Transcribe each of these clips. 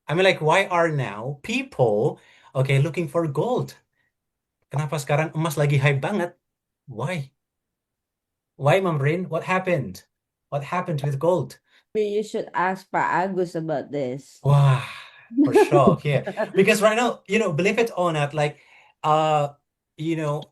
I mean, like, why are now people, okay, looking for gold? Kenapa sekarang emas lagi hype banget? Why? Why, Mamrin? What happened? What happened with gold? Maybe you should ask Pa Agus about this. Wow, for sure. Yeah. Because right now, believe it or not, like, uh,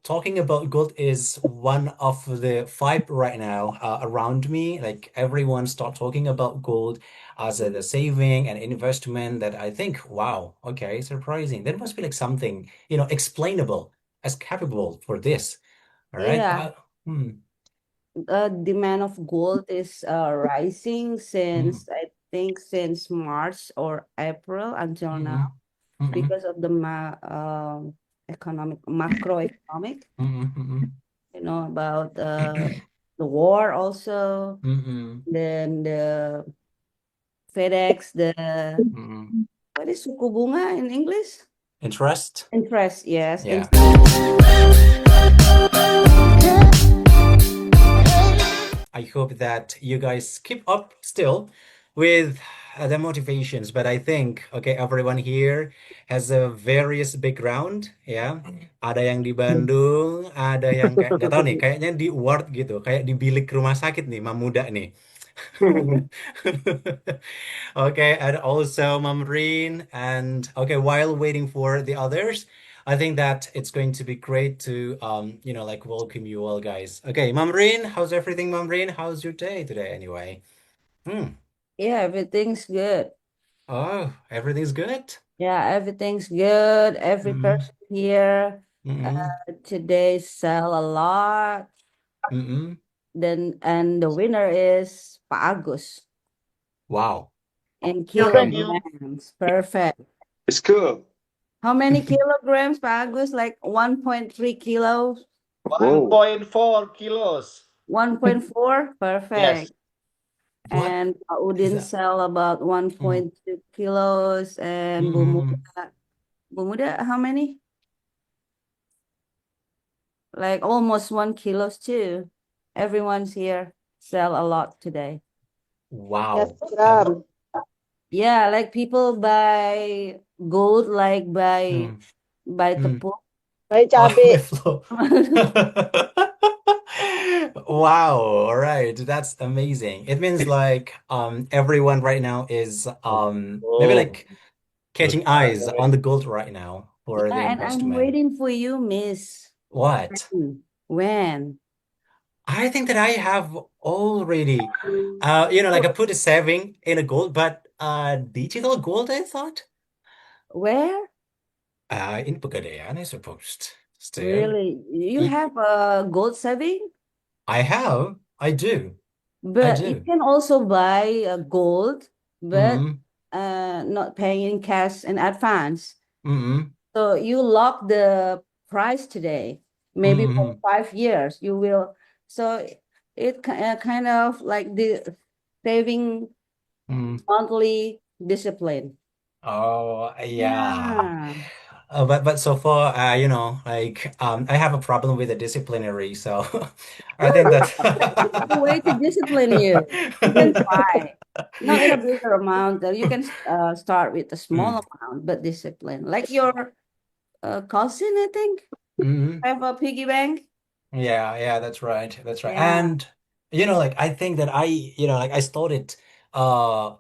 talking about gold is one of the vibe right now, around me. Like everyone start talking about gold as a saving and investment that I think, wow, okay, surprising. There must be like something, explainable as capable for this. All right. Yeah, demand of gold is rising Mm, since I think since March or April until now mm, mm, because of the macroeconomic, mm, mm, about the war also, mm, mm, then the FedEx, the mm. what is suku bunga in English? Interest? Interest, yes, Yeah. I hope that you guys keep up still with the motivations. But I think, okay, everyone here has a various background, ya. Ada yang di Bandung, ada yang kayak nggak tahu nih, kayaknya di ward gitu, kayak di bilik rumah sakit nih, Mamuda nih. Okay, and also Mamreen, and okay, while waiting for the others, I think that it's going to be great to like welcome you all guys. Okay, Mamreen, how's everything, Mamreen? How's your day today anyway? Hmm. Yeah, everything's good. Oh, everything's good? Yeah, everything's good. Every Mm-mm. person here Mm-mm. today sell a lot. Mm-mm. Then and the winner is Pa Agus Wow. in Yeah, thank you. kilograms. Perfect. It's cool. How many kilograms, Pa Agus? Like 1.3 kilos, Whoa. 1.4 kilos. 1.4? Yes. Perfect. What And Pa is Udin that? sell about Mm. 1.2 kilos. And Mm-mm. Bumuda, how many? Like almost 1 kilos too. Everyone's here sell a lot today. Yes, Wow. gram. Yeah, like people buy gold, like buy Mm, buy mm. tepung. May Oh, cabe. my flow. Wow, all right. That's amazing. It means like everyone right now is maybe Oh, like catching eyes on the gold right now for the Yeah, and I'm investment. waiting for you, Miss. What? When? I think that I have already like I put a saving in a gold, but digital gold I thought. Where? In Pegadaian, I suppose. Still. Really? You Y- have a gold saving? I have. I do. I But you do. can also buy gold, but Mm-hmm. not paying in cash in advance. Mm-hmm. So you lock the price today, maybe for Mm-hmm. 5 years. You will. So it kind of like the saving Mm-hmm. monthly discipline. Oh, yeah. Yeah. But so far, like I have a problem with the disciplinary, so I think There's a that way to discipline you. You can try. Not in a bigger amount. You can start with a Mm, small amount, but discipline. Like your cousin, I think, mhm. have a piggy bank. Yeah, yeah, that's right. That's right. Yeah. And like I think that like I started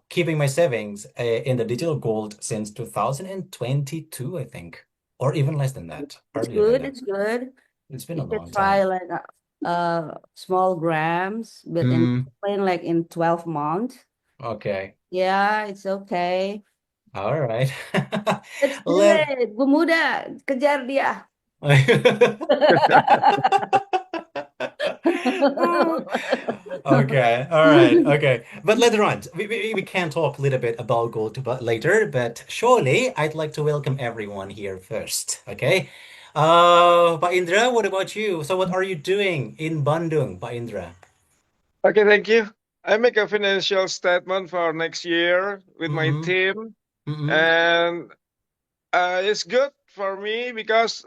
keeping my savings in the digital gold since 2022, I think, or even less than that, It's earlier than good. that. It's good. It's been You a can long try time. like small grams, but in Mm, discipline like in 12 months. okay. Yeah, it's okay. All right. Let's do Let it. Pemuda, kejar dia. Okay, all right, okay. But later on, we can talk a little bit about gold but later, but surely I'd like to welcome everyone here first, okay? Pak Indra, what about you? So what are you doing in Bandung, Pak Indra? Okay, thank you. I make a financial statement for next year with my Mm-hmm, team, mm-hmm. and it's good for me because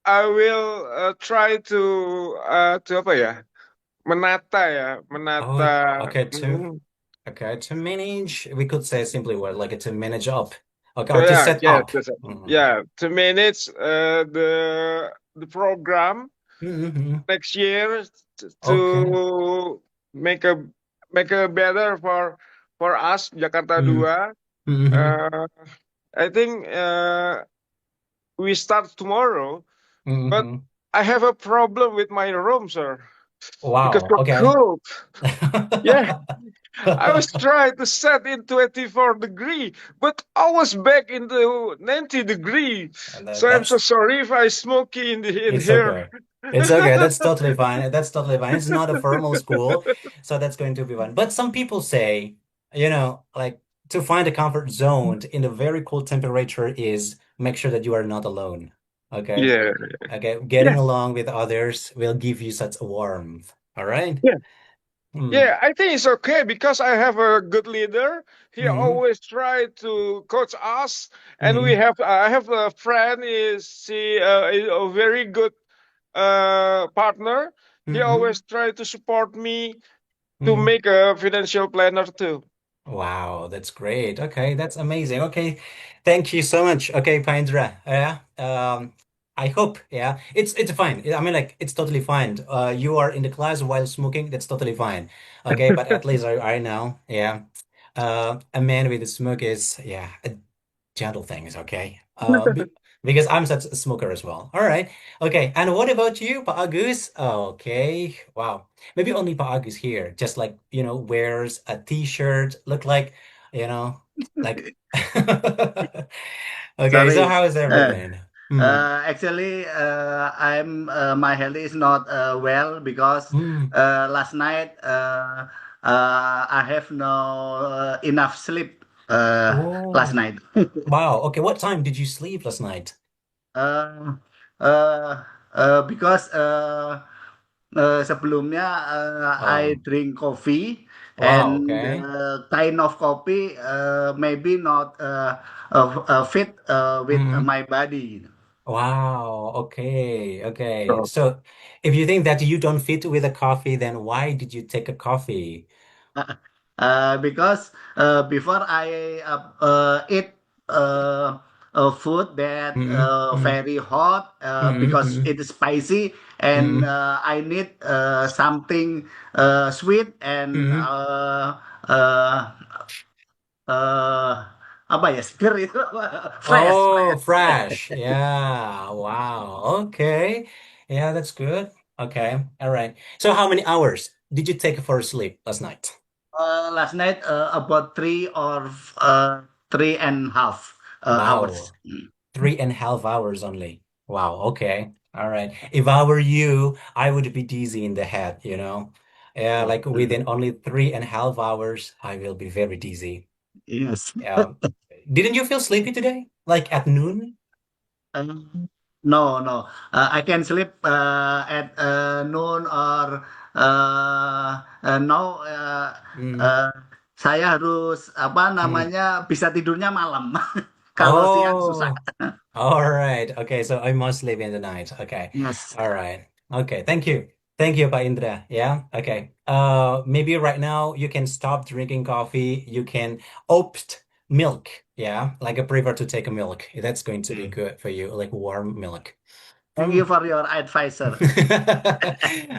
I will try to apa ya, Oh, menata. okay, Mhm. to manage, we could say simply what, like to manage up. Okay, or to Yeah, set yes, up. yes, Mm. yeah, to manage the program Mhm. next year Okay. to make a make a better for us Jakarta Mm. Dua. Mhm. Uh, I think we start tomorrow, but Mhm. I have a problem with my room, sir, because Wow. so Okay. cold. Yeah, I was trying to set in 24 degree, but I was back in the 90 degree. And So I'm so that's sorry if I smoky in it's here. okay. It's okay. That's totally fine. That's totally fine. It's not a formal school, so that's going to be fine. But some people say, like to find a comfort zone in a very cold temperature is make sure that you are not alone. Okay. Yeah, Okay. yeah, Getting along with others will give you such a warmth. All right. yeah. Mm. Yeah, I think it's okay because I have a good leader. He Mm. always try to coach us, and we Mm. have I have a friend is a very good partner. He Mm. always try to support me to Mm. make a financial planner too. Wow, that's great. Okay, that's amazing. Okay, thank you so much. Okay, Paindra. Yeah. I hope, yeah. It's fine. I mean, like, it's totally fine. You are in the class while smoking, that's totally fine. Okay, but at least I know, yeah. A man with a smoke is, yeah, a gentle things, okay? Because I'm such a smoker as well. All right. Okay. And what about you, Pak Agus? Okay. Wow. Maybe only Pak Agus here, just like, wears a t-shirt, look like, you know, like Okay, so Sorry. how is everything? Hmm. Actually, I'm my health is not well because Hmm. last night I have no enough sleep last Oh. night. Wow. Okay, what time did you sleep last night? Uh, uh, because sebelumnya I Um, drink coffee wow, and okay. kind of coffee maybe not fit with Hmm. my body. Wow. Okay. Okay. So, So if you think that you don't fit with a coffee, then why did you take a coffee? Because before I eat food that Mm-mm, mm-mm, very hot because mm-mm, it is spicy and mm-mm, I need something sweet and mm-mm. uh, uh, apa ya seger itu fresh Oh, fresh. fresh. Yeah. Wow. Okay. Yeah, that's good. Okay. All right. So how many hours did you take for sleep last night? Last night about 3.5 hours. Wow. 3.5 hours only. Wow. Okay. All right. If I were you, I would be dizzy in the head. Yeah, like within only 3.5 hours, I will be very dizzy. Yes. Yeah. Didn't you feel sleepy today? Like at noon? No, no. I can sleep at noon or no. Mm. Uh, saya harus apa Mm. namanya bisa tidurnya malam. Kalau siang susah. Oh, all right. Okay, so I must sleep in the night. Okay. Yes. All right. Okay, thank you. Thank you, Pak Indra. Yeah. Okay. Maybe right now you can stop drinking coffee. You can opt milk. Yeah. Like I prefer to take a milk. That's going to be good for you, like warm milk. Thank you for your advisor.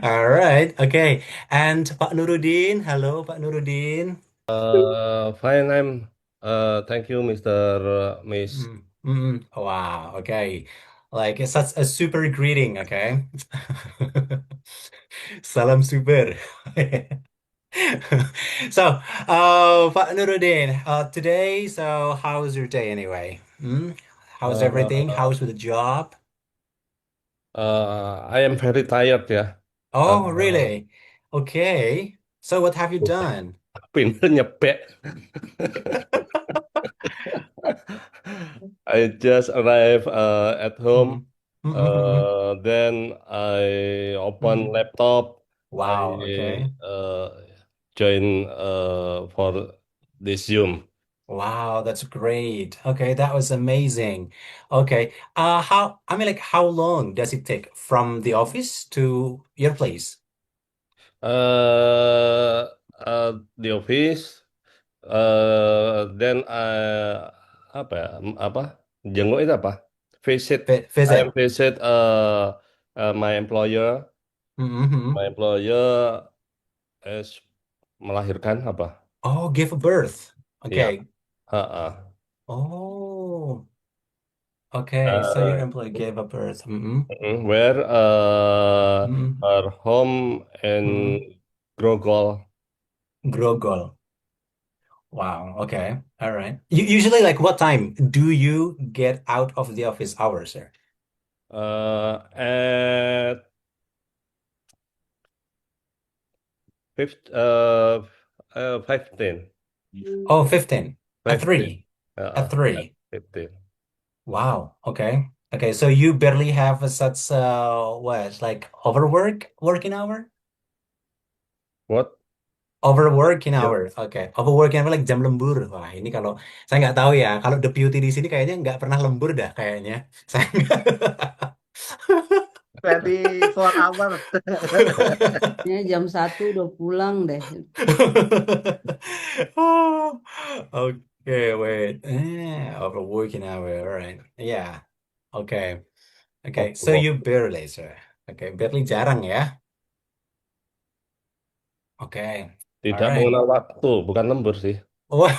All right. Okay. And Pak Nurudin. Hello, Pak Nurudin. Fine, thank you, Mr. Miss. Mm, Wow. Okay. Like it's such a super greeting. Okay. Salam super. So, Pak Nurudin, today, so how's your day anyway? How's everything? Uh, How's with the job? I am very tired ya. Oh, Uh, really? Okay. So what have you done? Pinter nyepek. I just arrived at home. Mm, mm, Then I open mm. laptop. Wow. I Okay. join for this Zoom. Wow, that's great. Okay, that was amazing. Okay. I mean, like, how long does it take from the office to your place? The office. Then apa ya? Jenguk itu apa? Visit. I Visit. am visit my employer. Mhm. My employer is melahirkan apa? Oh, give birth. Iya. Okay. Ha-ha. Oh, okay. So your Uh, employee gave a birth. Mm-hmm. where Mm-hmm. her home in Mm-hmm. Grogol. Grogol. Wow. Okay. All right. Usually, like, what time do you get out of the office hours, sir? At 15. Oh, 15. At 15. 3. At At 3. 15. Wow. Okay. Okay. So you barely have a such what, like working hour? What? Overworking Yeah. hour. Oke. Overworking hour like jam lembur. Wah, ini kalau saya nggak tahu ya. Kalau deputy di sini kayaknya nggak pernah lembur dah kayaknya. Saya nggak- 24 hours. Ya, jam 1 udah pulang deh. Oh, okay, wait. Overworking hour. All right. Yeah. Okay. Okay. So you Overwork. barely, sir. Okay, barely jarang ya. Okay. All Tidak right. mengenal waktu, bukan lembur sih. Wow.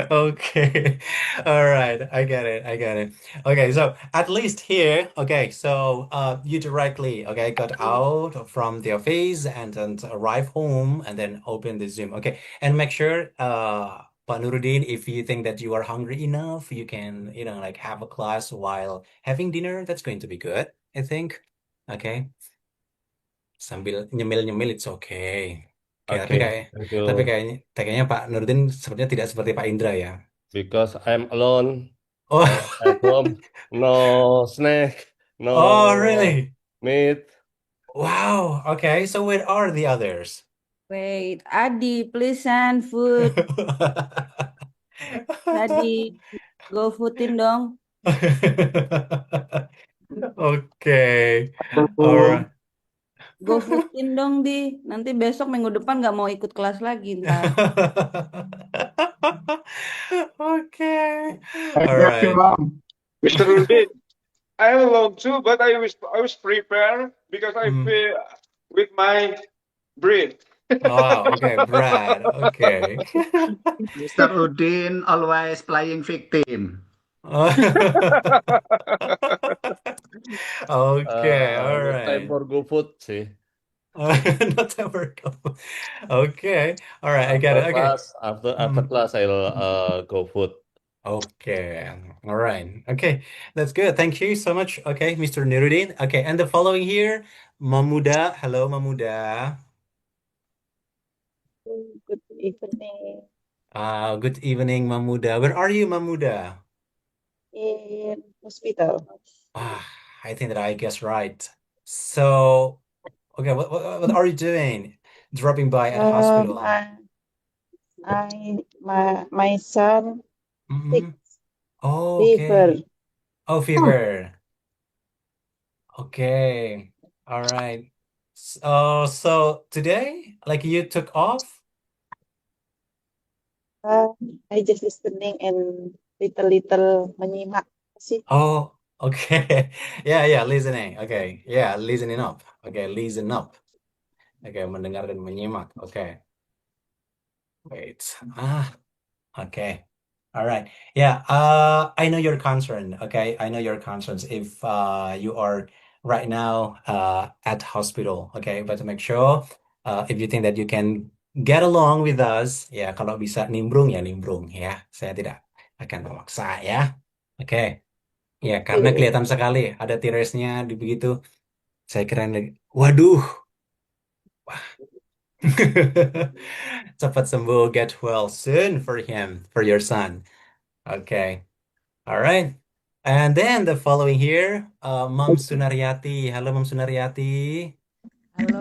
Okay. All right. I get it. I get it. Okay. So at least here, okay. So you directly, okay, got out from the office and then arrive home and then open the Zoom. Okay. And make sure, Pak Nuruddin, if you think that you are hungry enough, you can, like have a class while having dinner. That's going to be good, I think. Okay. Sambil nyemil-nyemil, it's okay. Oke, tapi Okay, kayak thank tapi you. kayaknya Pak Nurdin sepertinya tidak seperti Pak Indra ya. Because I'm alone at Oh, home, no snack, oh no really? meat. Wow. Okay, so where are the others? Wait, Adi, please send food. Adi, go foodin dong. Okay. All right. Go foodin dong, Di. Nanti besok minggu depan nggak mau ikut kelas lagi ntar. Okay. I All got you, right. Mom. Mr. Rudin, I am alone too, but I was prepared because I Hmm. feel with my bread. Oh, okay, Brad. Okay. Mr. Udin always playing victim. Okay, all Not time right. for GoFood sih. Not ever go. Okay, all right, I get After it. Okay. class, after Hmm. class, I'll GoFood. Okay, all right. Okay, that's good. Thank you so much. Okay, Mr. Nuruddin. Okay, and the following here, Mamuda. Hello, Mamuda. Good evening. Good evening, Mamuda. Where are you, Mamuda? In hospital. Ah, I think that I guessed right. So, okay, what are you doing? Dropping by at hospital. My son sick Mm-hmm. Oh, fever. okay. Oh, fever. Okay. All right. So today, like you took off? I just listening and little menyimak sih. Oh, okay. Yeah, listening. Okay. Yeah, listening up. Okay, listen up. Okay, mendengar dan menyimak. Okay. Wait. Okay. All right. Yeah, I know your concern. Okay. I know your concerns if you are right now at hospital. Okay, but to make sure if you think that you can get along with us, ya kalau bisa nimbrung ya nimbrung ya. Saya tidak akan memaksa ya. Oke. Ya, karena kelihatan sekali ada tiresnya di begitu. Saya kira lagi. Waduh. Cepat sembuh, get well soon for him, for your son. Okay. All right. And then the following here, Mom Sunaryati. Halo, Mom Sunaryati. Halo,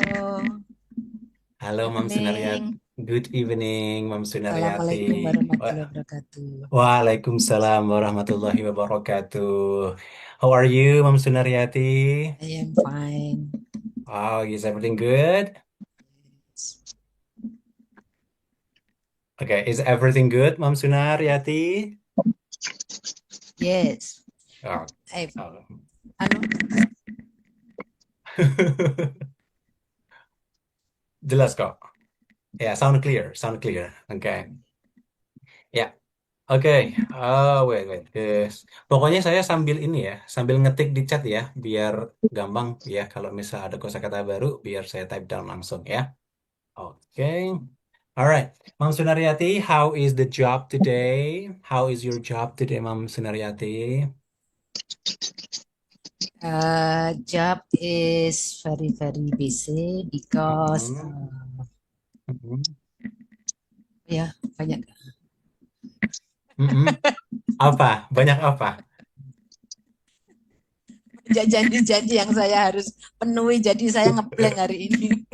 Halo, Mom Sunaryati. evening. Good evening, Mom Assalamualaikum Sunaryati. warahmatullahi wabarakatuh. Waalaikumsalam warahmatullahi wabarakatuh. How are you, Mom Sunaryati? I am fine. Oh, is everything good? Yes. Okay, is everything good, Ma'am Sunaryati? Yes. Oh, Eh, oh. anu, Jelas kok. Ya, sound clear, sound clear. Okay. Ya, oke. Wait. Pokoknya saya sambil ini ya, sambil ngetik di chat ya, biar gampang ya. Kalau misal ada kosakata baru, biar saya type down langsung ya. Oke. Alright, Ma'am Sunaryati, how is the job today? How is your job today, Ma'am Sunaryati? job is very very busy because Mhm, mhm, ya banyak mhm. Apa? Banyak apa? janji-janji yang saya harus penuhi, jadi saya ngeblank hari ini.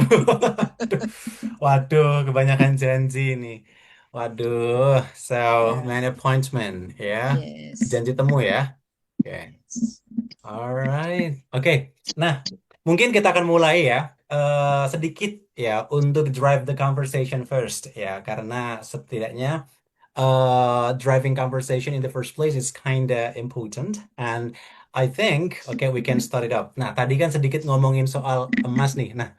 Waduh, kebanyakan janji nih. Waduh, so Ya, many appointment ya. yes. Janji temu ya. Oke. Alright. Oke. Nah, mungkin kita akan mulai ya. Sedikit ya untuk drive the conversation first ya, karena setidaknya driving conversation in the first place is kinda important and I think okay we can start it up. Nah, tadi kan sedikit ngomongin soal emas nih. Nah,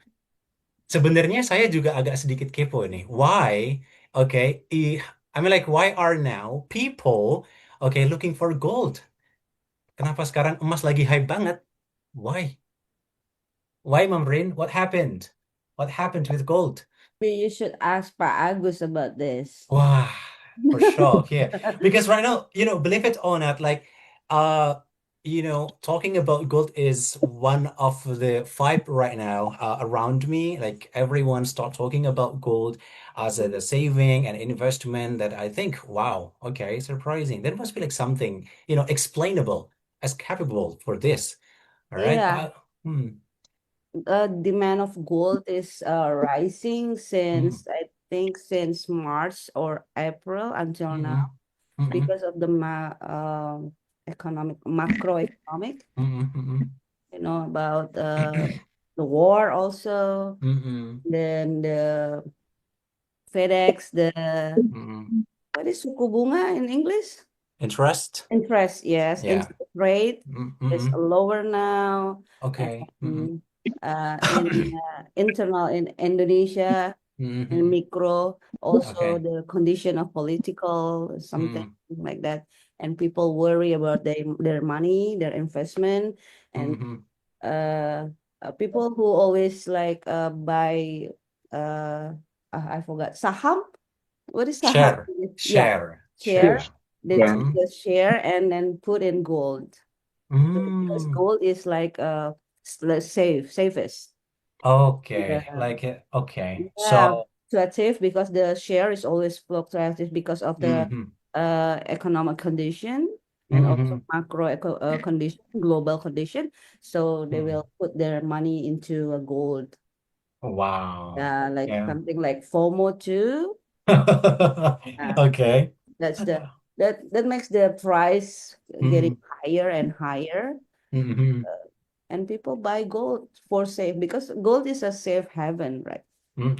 sebenarnya saya juga agak sedikit kepo nih. Why? Okay, I mean like why are now people okay looking for gold? Kenapa sekarang emas lagi hype banget? Why? Why, Mamrin? What happened? What happened with gold? Maybe you should ask Pak Agus about this. Wow, for sure. Yeah. Because right now, believe it or not, like, talking about gold is one of the vibe right now around me. Like everyone start talking about gold as a saving and investment that I think, wow, okay, surprising. There must be like something, explainable as capable for this. All right. Yeah, demand of gold is rising since I think since March or April until now because of the macroeconomic, about the war also, then the FedEx, what is suku bunga in English? Interest. Interest, yes. Yeah. Interest rate is lower now. Okay. In internal in Indonesia, in micro, also Okay. the condition of political something like that, and people worry about their money, their investment, and people who always like buy I forgot saham. What is saham? Share. Share. They Yeah. take the share and then put in gold. Because gold is like safest. Okay. Yeah. Like it. Okay. Yeah, So. fluctuative because the share is always fluctuative because of the economic condition and also macro condition, global condition. So they will put their money into a gold. Wow. Yeah, like Yeah. something like FOMO too. Okay. That's that makes the price getting higher and higher. And people buy gold for safe because gold is a safe haven, right?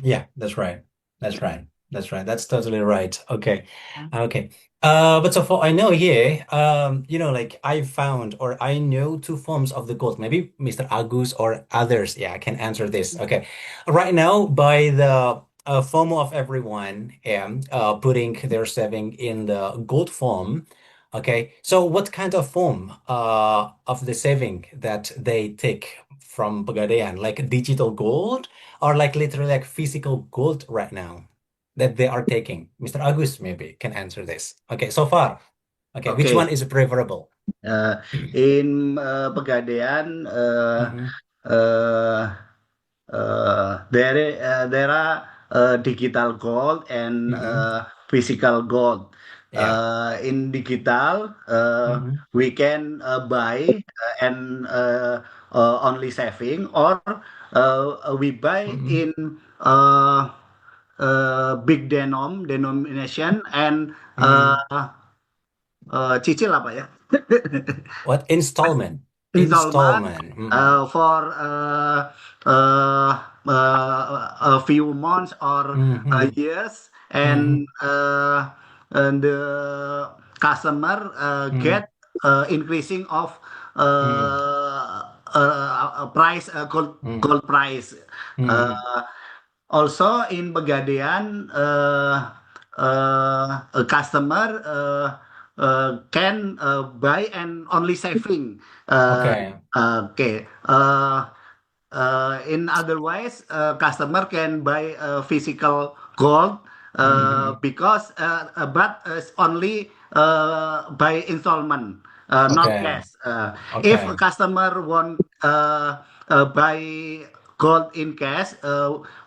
Yeah, that's right. That's totally right. Okay. Yeah. Okay. But so far I know here, like I found or I know two forms of the gold. Maybe Mr. Agus or others, yeah, can answer this. Okay. Right now, by the FOMO of everyone, putting their saving in the gold form. Okay. So what kind of form of the saving that they take from Pegadaian, like digital gold? Or like literally like physical gold right now that they are taking? Mr. Agus maybe can answer this. Okay, so far. Okay, which Okay. one is preferable? In Pegadaian, there are digital gold and physical gold. Yeah. In digital, we can buy and only saving, or we buy in big denomination and cicil apa ya? What? Installment. Installment for a few months or years, and the customer get increasing of price gold price. Also in Pegadaian, a customer can buy and only saving. Okay. Okay. In otherwise, customer can buy physical gold because but only by installment, not Okay. cash. If a Okay. customer want buy gold in cash,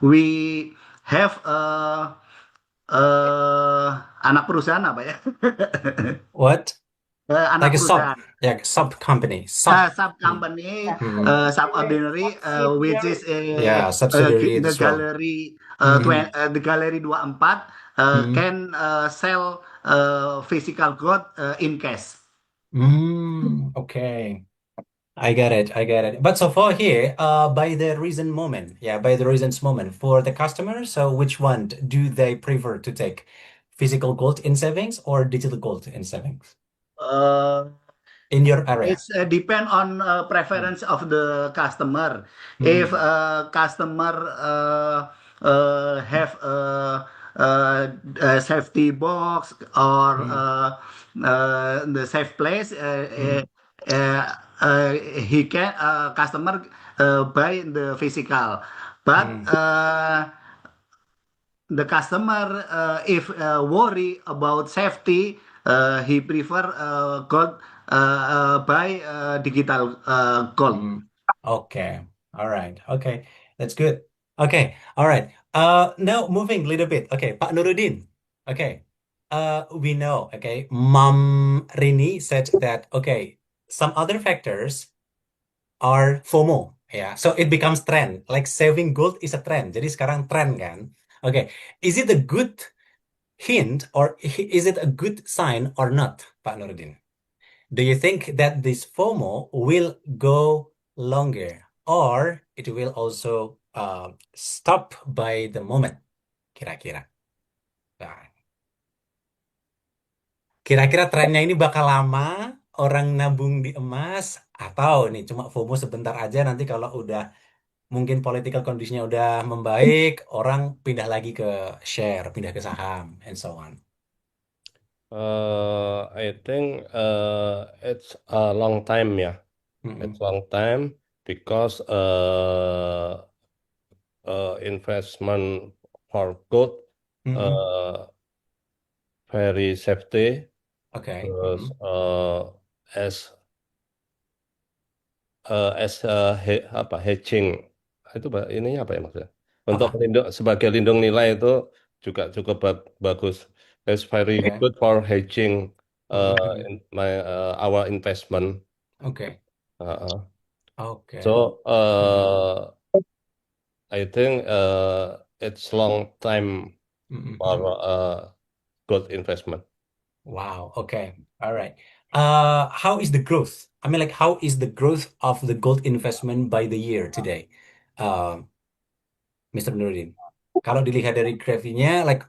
we have anak perusahaan apa ya? What? Anak Like a sub, perusahaan. yeah, sub company, sub. Sub company, Mhm. subordinary, which is Yeah, subsidiary the as well. gallery, Mhm. the gallery 24 Mhm. can sell physical good in cash. Okay. I get it. I get it. But so for here, by the recent moment, yeah, by the recent moment for the customers, so which one do they prefer to take? Physical gold in savings or digital gold in savings Uh, in your area? It's depend on preference of the customer. If Mm. customer have a safety box or Mm. the safe place, Mm. he can customer buy the physical. But Mm. the customer, if worry about safety, he prefer gold buy digital gold. Mm. Okay. All right. Okay. That's good. Okay. All right. Now moving a little bit. Okay, Pak Nuruddin. Okay. We know, okay, Mom Rini said that, okay, some other factors are FOMO. Yeah. So it becomes trend. Like saving gold is a trend. Jadi sekarang trend kan. Okay. Is it a good hint or is it a good sign or not, Pak Nuruddin? Do you think that this FOMO will go longer or it will also stop by the moment? Kira-kira. Nah, kira-kira trennya ini bakal lama, orang nabung di emas, atau nih cuma FOMO sebentar aja nanti kalau udah mungkin political conditionnya udah membaik, orang pindah lagi ke share, pindah ke saham, and so on. I think it's a long time ya. It's long time because investment for gold very safety. Oke. Terus apa hedging itu ininya apa ya maksudnya? Untuk Apa? sebagai lindung nilai itu juga cukup bagus. It's very Oke. good for hedging Mhm. in our investment. Oke. Oke. So I think it's long time for good investment. Wow. Okay. All right. How is the growth? I mean, like, how is the growth of the gold investment by the year today, Mr. Nuruddin? Kalau dilihat dari grafiknya, like,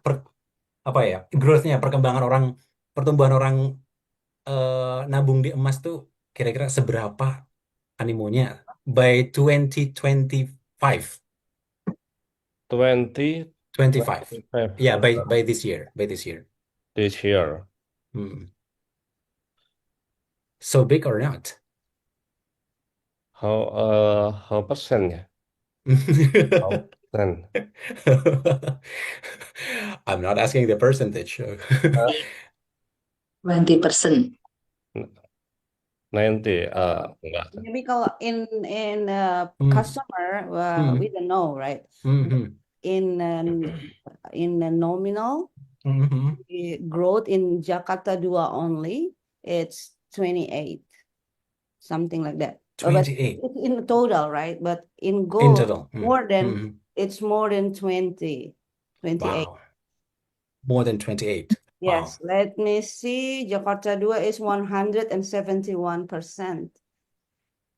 apa ya, growth-nya, pertumbuhan orang nabung di emas tuh kira-kira seberapa animonya by 2025? 25 Yeah, by this year, this year. So big or not? How percent ya? How percent? I'm not asking the percentage. 20%. 90 enggak. Maybe kalau in customer we don't know, right? In the nominal growth in Jakarta 2 only, it's 28, something like that. But 28 in total, right? But in in gold, total. it's more than 28. Wow. More than 28. Yes, Wow. let me see. Jakarta 2 is 171%.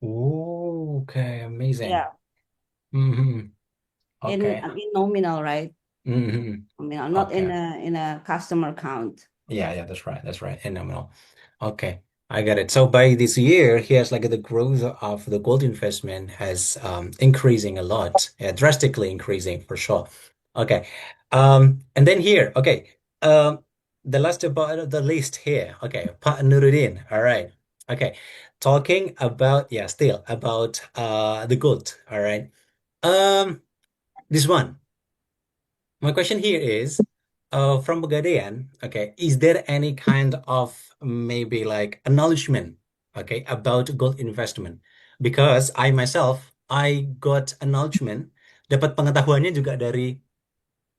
Okay, amazing. Yeah. Okay. In nominal, right? Mhm. Not Okay. in a customer count. Yeah, that's right. That's right. In nominal. Okay, I get it. So by this year, here's like the growth of the gold investment has increasing a lot, drastically increasing for sure. Okay. And then here, okay. The last about the list here. Okay, Pak Nuruddin. All right. Okay. Talking about, yeah, still about the gold. All right. This one. My question here is, from Pegadaian, okay, is there any kind of maybe like acknowledgement, okay, about gold investment? Because I myself, I got acknowledgement, dapat pengetahuannya juga dari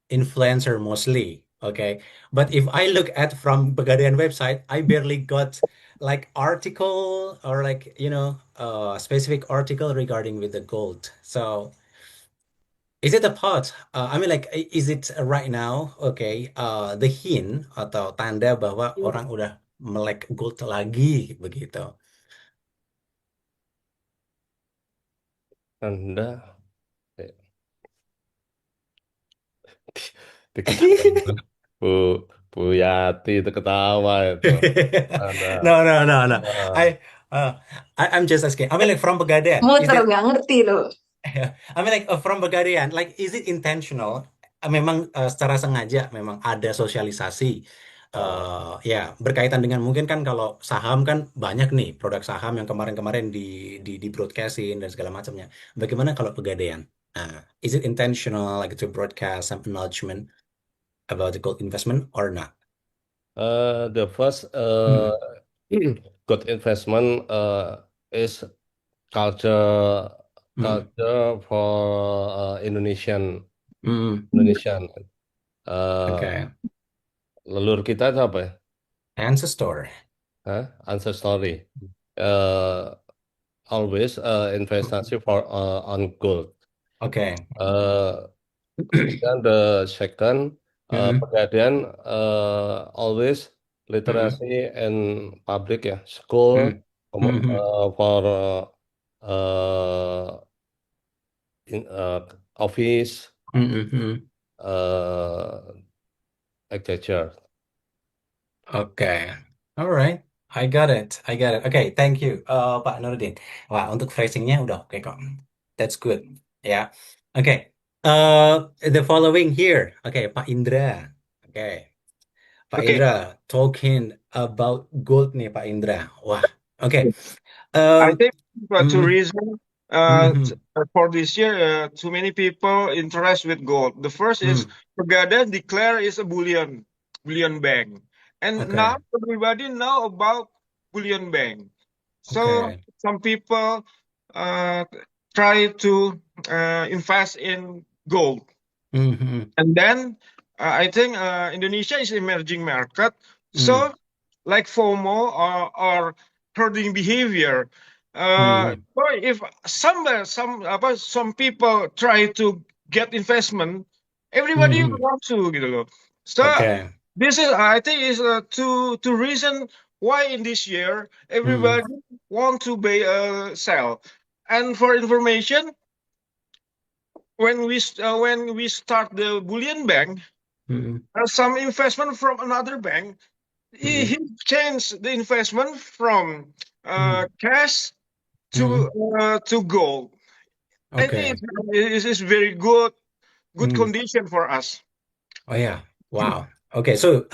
influencer mostly, okay. But if I look at from Pegadaian website, I barely got like article or like, specific article regarding with the gold. So. Is it a part? I mean, like, is it right now? Okay, the hint atau tanda bahwa orang udah melek gold lagi begitu. Anda diketahui Bu Bu Yati itu ketawa itu. Anda. No. I, I'm just asking. I mean, like from Pegadaian, is Muter that? nggak ngerti loh. I mean, like from Pegadaian, like is it intentional? Memang secara sengaja memang ada sosialisasi. Ya berkaitan dengan mungkin kan kalau saham kan banyak nih produk saham yang kemarin-kemarin di broadcastin dan segala macamnya. Bagaimana kalau Pegadaian? Is it intentional like to broadcast some acknowledgement about the gold investment or not? The first good investment is culture for Indonesian. Okay. Leluhur kita itu apa ya? Ancestor. Ancestry. Always investasi for on gold. Okay. Then the second, Pegadaian always literacy and public ya, school for office, etc. Okay, alright, I got it. Okay, thank you, Pak Nuruddin. Wah, untuk phrasingnya udah oke kok. That's good. Ya, okay. The following here. Okay, Pak Indra. Okay, Pak Okay. Indra talking about gold nih, Pak Indra. Wah, okay. I think two mhm, reasons for this year, too many people interest with gold. The first is Pegadaian declare is a bullion bank, and Okay. now everybody know about bullion bank. So Okay. some people try to invest in gold, Mhm, and then I think Indonesia is emerging market, so like FOMO or herding behavior. So if some people try to get investment, everybody wants to gitu loh. So Okay. this is I think is two reason why in this year everybody want to buy sell. And for information, when we start the bullion bank, some investment from another bank, he changed the investment from cash to gold. I Okay. think it is very good Mm. condition for us. Oh yeah. Wow. Okay, so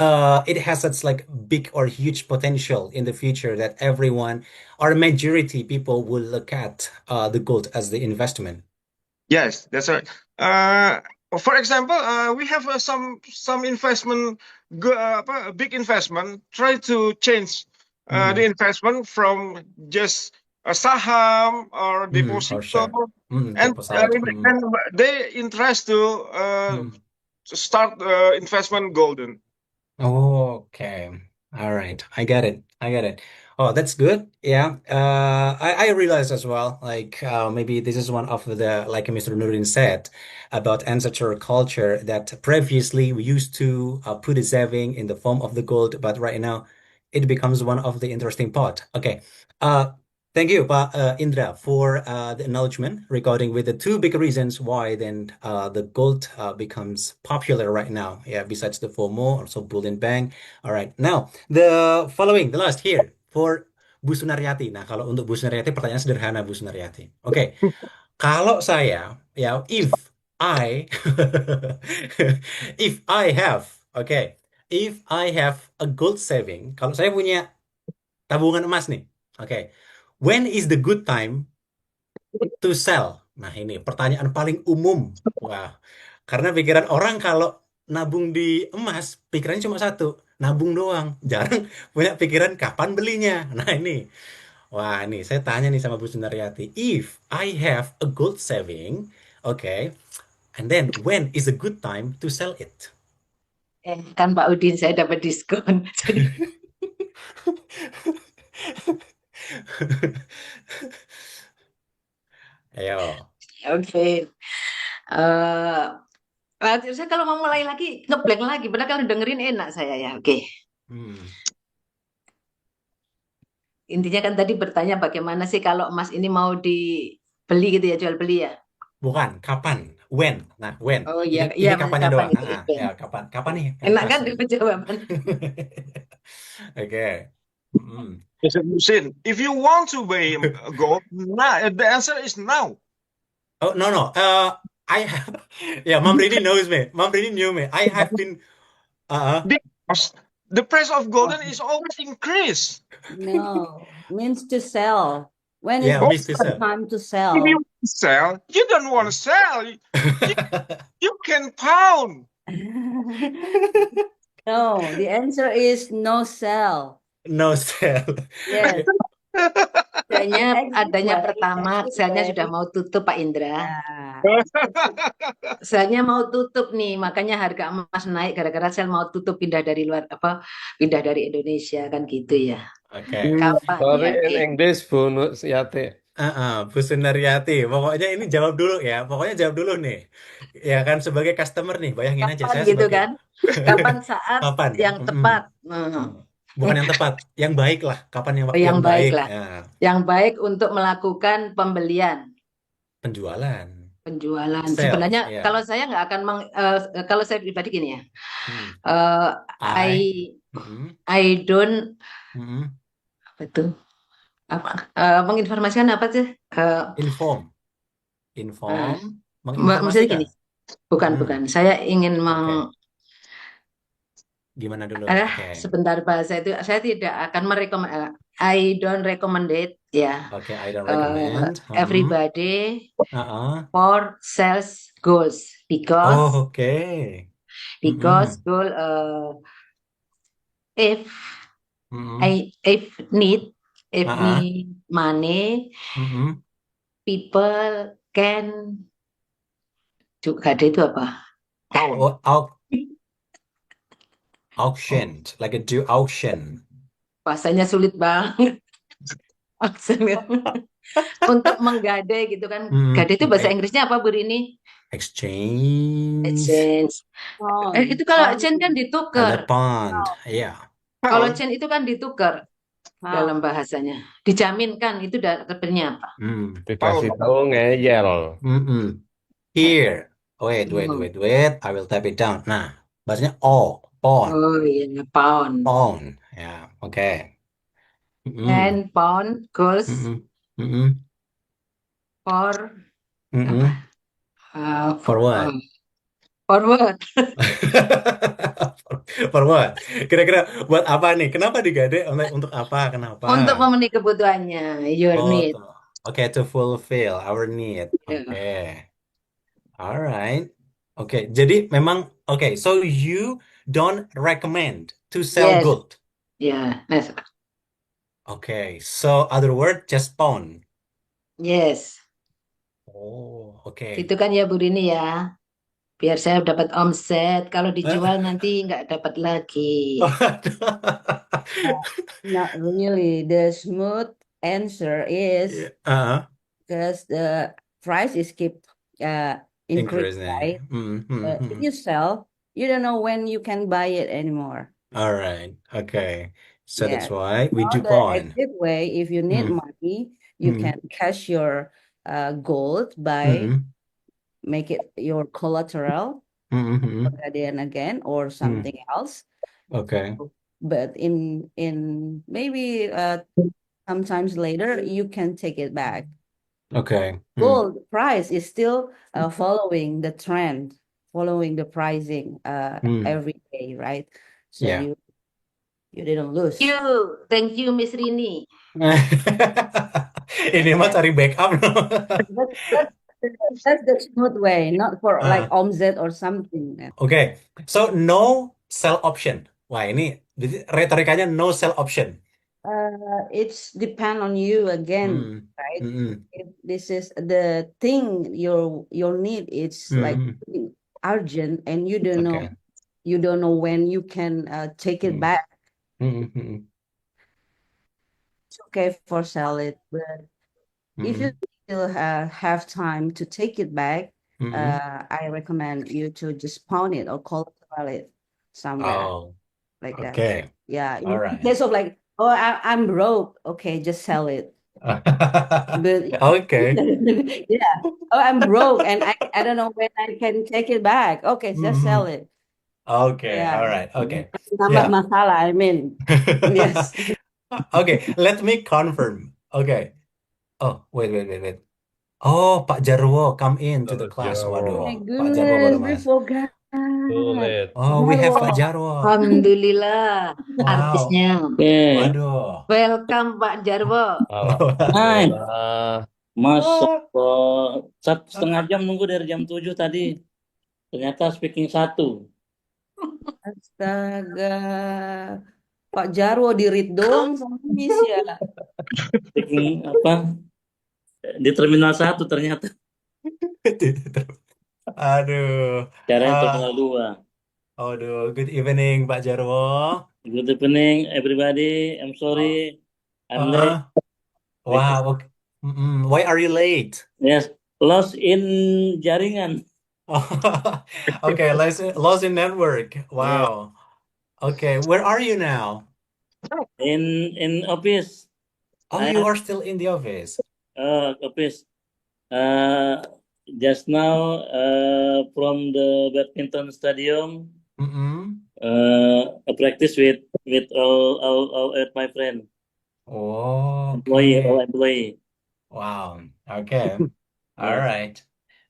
it has such like big or huge potential in the future that everyone or majority people will look at the gold as the investment. Yes, that's right. For example, we have some investment, big investment. Try to change the investment from just a saham or Or deposito, share. and Deposit. and they interest to start investment golden. Okay. All right. I get it. Oh, that's good. Yeah. I realize as well, like maybe this is one of the, like Mr. Nurin said, about ancestral culture that previously we used to put a saving in the form of the gold, but right now it becomes one of the interesting part. Okay. Thank you, Pak Indra, for the acknowledgement regarding with the two big reasons why then the gold becomes popular right now. Yeah, besides the FOMO, also bull and bang. All right, now the last here for Bu Sunaryati. Nah, kalau untuk Bu Sunaryati pertanyaan sederhana, Bu Sunaryati. Oke, kalau saya, ya, if I if I have a gold saving, kalau saya punya tabungan emas nih, oke. When is the good time to sell? Nah, ini pertanyaan paling umum. Wah, karena pikiran orang kalau nabung di emas, pikirannya cuma satu, nabung doang. Jarang punya pikiran kapan belinya. Nah, ini. Wah, nih saya tanya nih sama Bu Sunaryati. If I have a gold saving, okay, and then when is a good time to sell it? Kan Pak Udin saya dapat diskon. Jadi Ayo. oke. Saya kalau mau mulai lagi ngeblank lagi, padahal kalau dengerin enak saya ya. Oke. Intinya kan tadi bertanya bagaimana sih kalau emas ini mau dibeli gitu ya, jual beli ya. Bukan, kapan? When? Nah, when. Oh iya, Ini iya kapannya kapan doang. itu Nah, event. ya, kapan nih? Enak kan Pas. jawaban. Oke. Mr. Husin, if you want to buy gold, now the answer is now. Oh, no. I have, yeah, Mom Rini knows me. Mom Rini knew me. I have been, Because the price of golden is always increased. No, means to sell. When is yeah, the means to sell. time to If sell? you sell, you don't want to sell. You can pound. No, the answer is no sell. No sell. Yes. Adanya pertama, selnya sudah mau tutup Pak Indra. Yeah. Selnya mau tutup nih, makanya harga emas naik gara-gara sel mau tutup pindah dari pindah dari Indonesia kan gitu ya. Oke. Kapan Sorry ya? in English, Bu Sunaryati. Bu Sunaryati, pokoknya ini jawab dulu ya. Pokoknya jawab dulu nih. Ya kan sebagai customer nih, bayangin aja Kapan saya gitu sebagai kan? Kapan saat kapan? yang tepat? Bukan yang tepat, yang baik lah. Kapan Yang baik baik? lah. Ya. Yang baik untuk melakukan pembelian. Penjualan. Sell, sebenarnya yeah. kalau saya nggak akan kalau saya pribadi gini ya, I don't apa itu menginformasikan apa sih? Inform. Maksudnya gini, bukan. Saya ingin gimana dulu? Sebentar bahasa itu saya tidak akan merekomend. I don't recommend it, ya. Okay, I don't recommend. Everybody for sales goals because goal if need money, people can juga ada itu apa? Auction, like a do auction. Bahasanya sulit banget. Untuk menggadai gitu kan. Gadai itu bahasa Inggrisnya apa, Bu Rini? Exchange. Itu kalau exchange kan ditukar. Pound, yeah. Kalau exchange itu kan ditukar dalam bahasanya. Dijaminkan itu artinya apa? Dikasih tahu ngeyel. Here. Wait. I will type it down. Nah, bahasanya pound. Oh iya, pound. Pound. Ya, oke. And pound goes for for what? For what? For what? Kira-kira buat apa nih? Kenapa digadai? Untuk apa? Kenapa? Untuk memenuhi kebutuhannya, your need. Okay, to fulfill our need. Okay. Alright. Okay, jadi memang so you don't recommend to sell gold. Yeah. Okay, so other word just pawn. Yes. Oh, okay. Itu kan ya Bu Rini ya. Biar saya dapat omset. Kalau dijual nanti nggak dapat lagi. Not really. The smooth answer is because the price is keep increasing, right? If you sell, you don't know when you can buy it anymore. All right. Okay. So that's Yeah. why we do the pawn. active way, if you need money, You Mm. can cash your gold by Mm. make it your collateral Mm. Pegadaian again or something else. Okay. But in maybe sometimes later you can take it back. Okay. Mm. Gold price is still following the trend, following the pricing Mm. every day, right? So Yeah. you didn't lose. Thank you, Miss Rini. Ini mah cari backup. That's the smooth way, not for like Ah, omzet or something. okay. So no sell option. Wah, ini retorikanya no sell option. It's depend on you again, Mm. right? Mm. If this is the thing your need, it's like Mm. urgent, and you don't know Okay. when you can take it Mm. back. Mm. It's okay for sell it, but if you Mm. still have time to take it back, Mm. I recommend you to just pawn it or collateral it somewhere Oh, like that. okay. Yeah, All in right. case of like, oh, I'm broke. Okay, just sell it. But Okay. yeah, oh, I'm broke and I don't know when I can take it back. Okay, just sell Mhm. it. Okay. All Yeah, right. Okay. nambah Yeah. masalah. I mean, yes. Okay. Let me confirm. Okay. Oh, wait. Oh, Pak Jarwo come into the class. Oh my Waduh, Pak Jarwo baru goodness, we mas. forgot. Sulit. Oh, we have Pak Jarwo. Jarwo. Alhamdulillah, Wow. artisnya. Waduh. Welcome, Pak Jarwo. Hai, Alhamdulillah. masuk kok 1,5 jam nunggu dari jam 7 tadi. Ternyata speaking 1. Astaga. Pak Jarwo di read doang sama Miss ya. Speaking apa? Di Terminal 1 ternyata. Aduh. Caranya Terminal 2. Aduh, good evening Pak Jarwo. Good evening everybody. I'm sorry. I'm late. Wow. Okay. Why are you late? Yes, lost in jaringan. Okay, lost in network. Wow. Okay, where are you now? In office. Oh, you are still in the office. Office. Just now from the badminton stadium. I practice with all my friend. Oh, Employee. Wow. Okay. All right.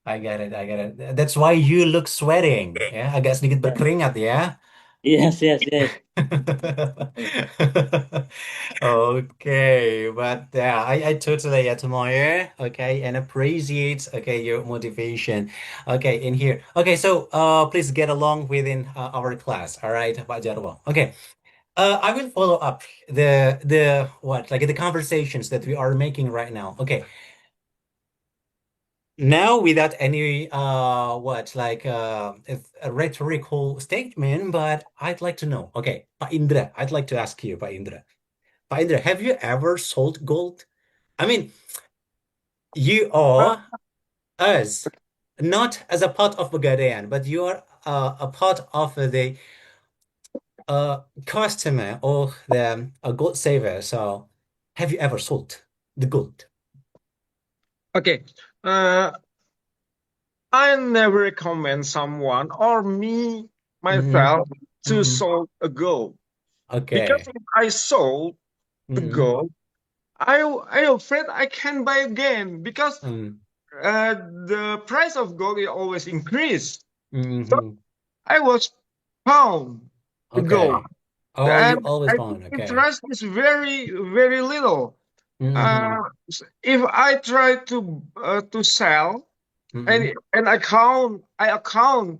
I get it. That's why you look sweating. Ya, agak sedikit berkeringat ya. Yes. Okay, but yeah, I totally admire, okay, and appreciate, okay, your motivation, okay, in here. Okay, so please get along within our class, all right, Pak Jarwo. Okay, I will follow up the what, like the conversations that we are making right now. Okay, now without any what, like a rhetorical statement, but I'd like to know. Okay, Pak Indra, I'd like to ask you, Pak Indra. Pak Indra, have you ever sold gold? I mean, you are us, not as a part of Pegadaian, but you are a part of the customer or the gold saver. So, have you ever sold the gold? Okay. I never recommend someone or me myself to sold a gold. Because Okay. if I sold the gold, I afraid I can buy again because the price of gold is always increase. So I was found the gold. Okay. Oh, you And always I found. think Okay. interest is very, very little. If I try to sell and I account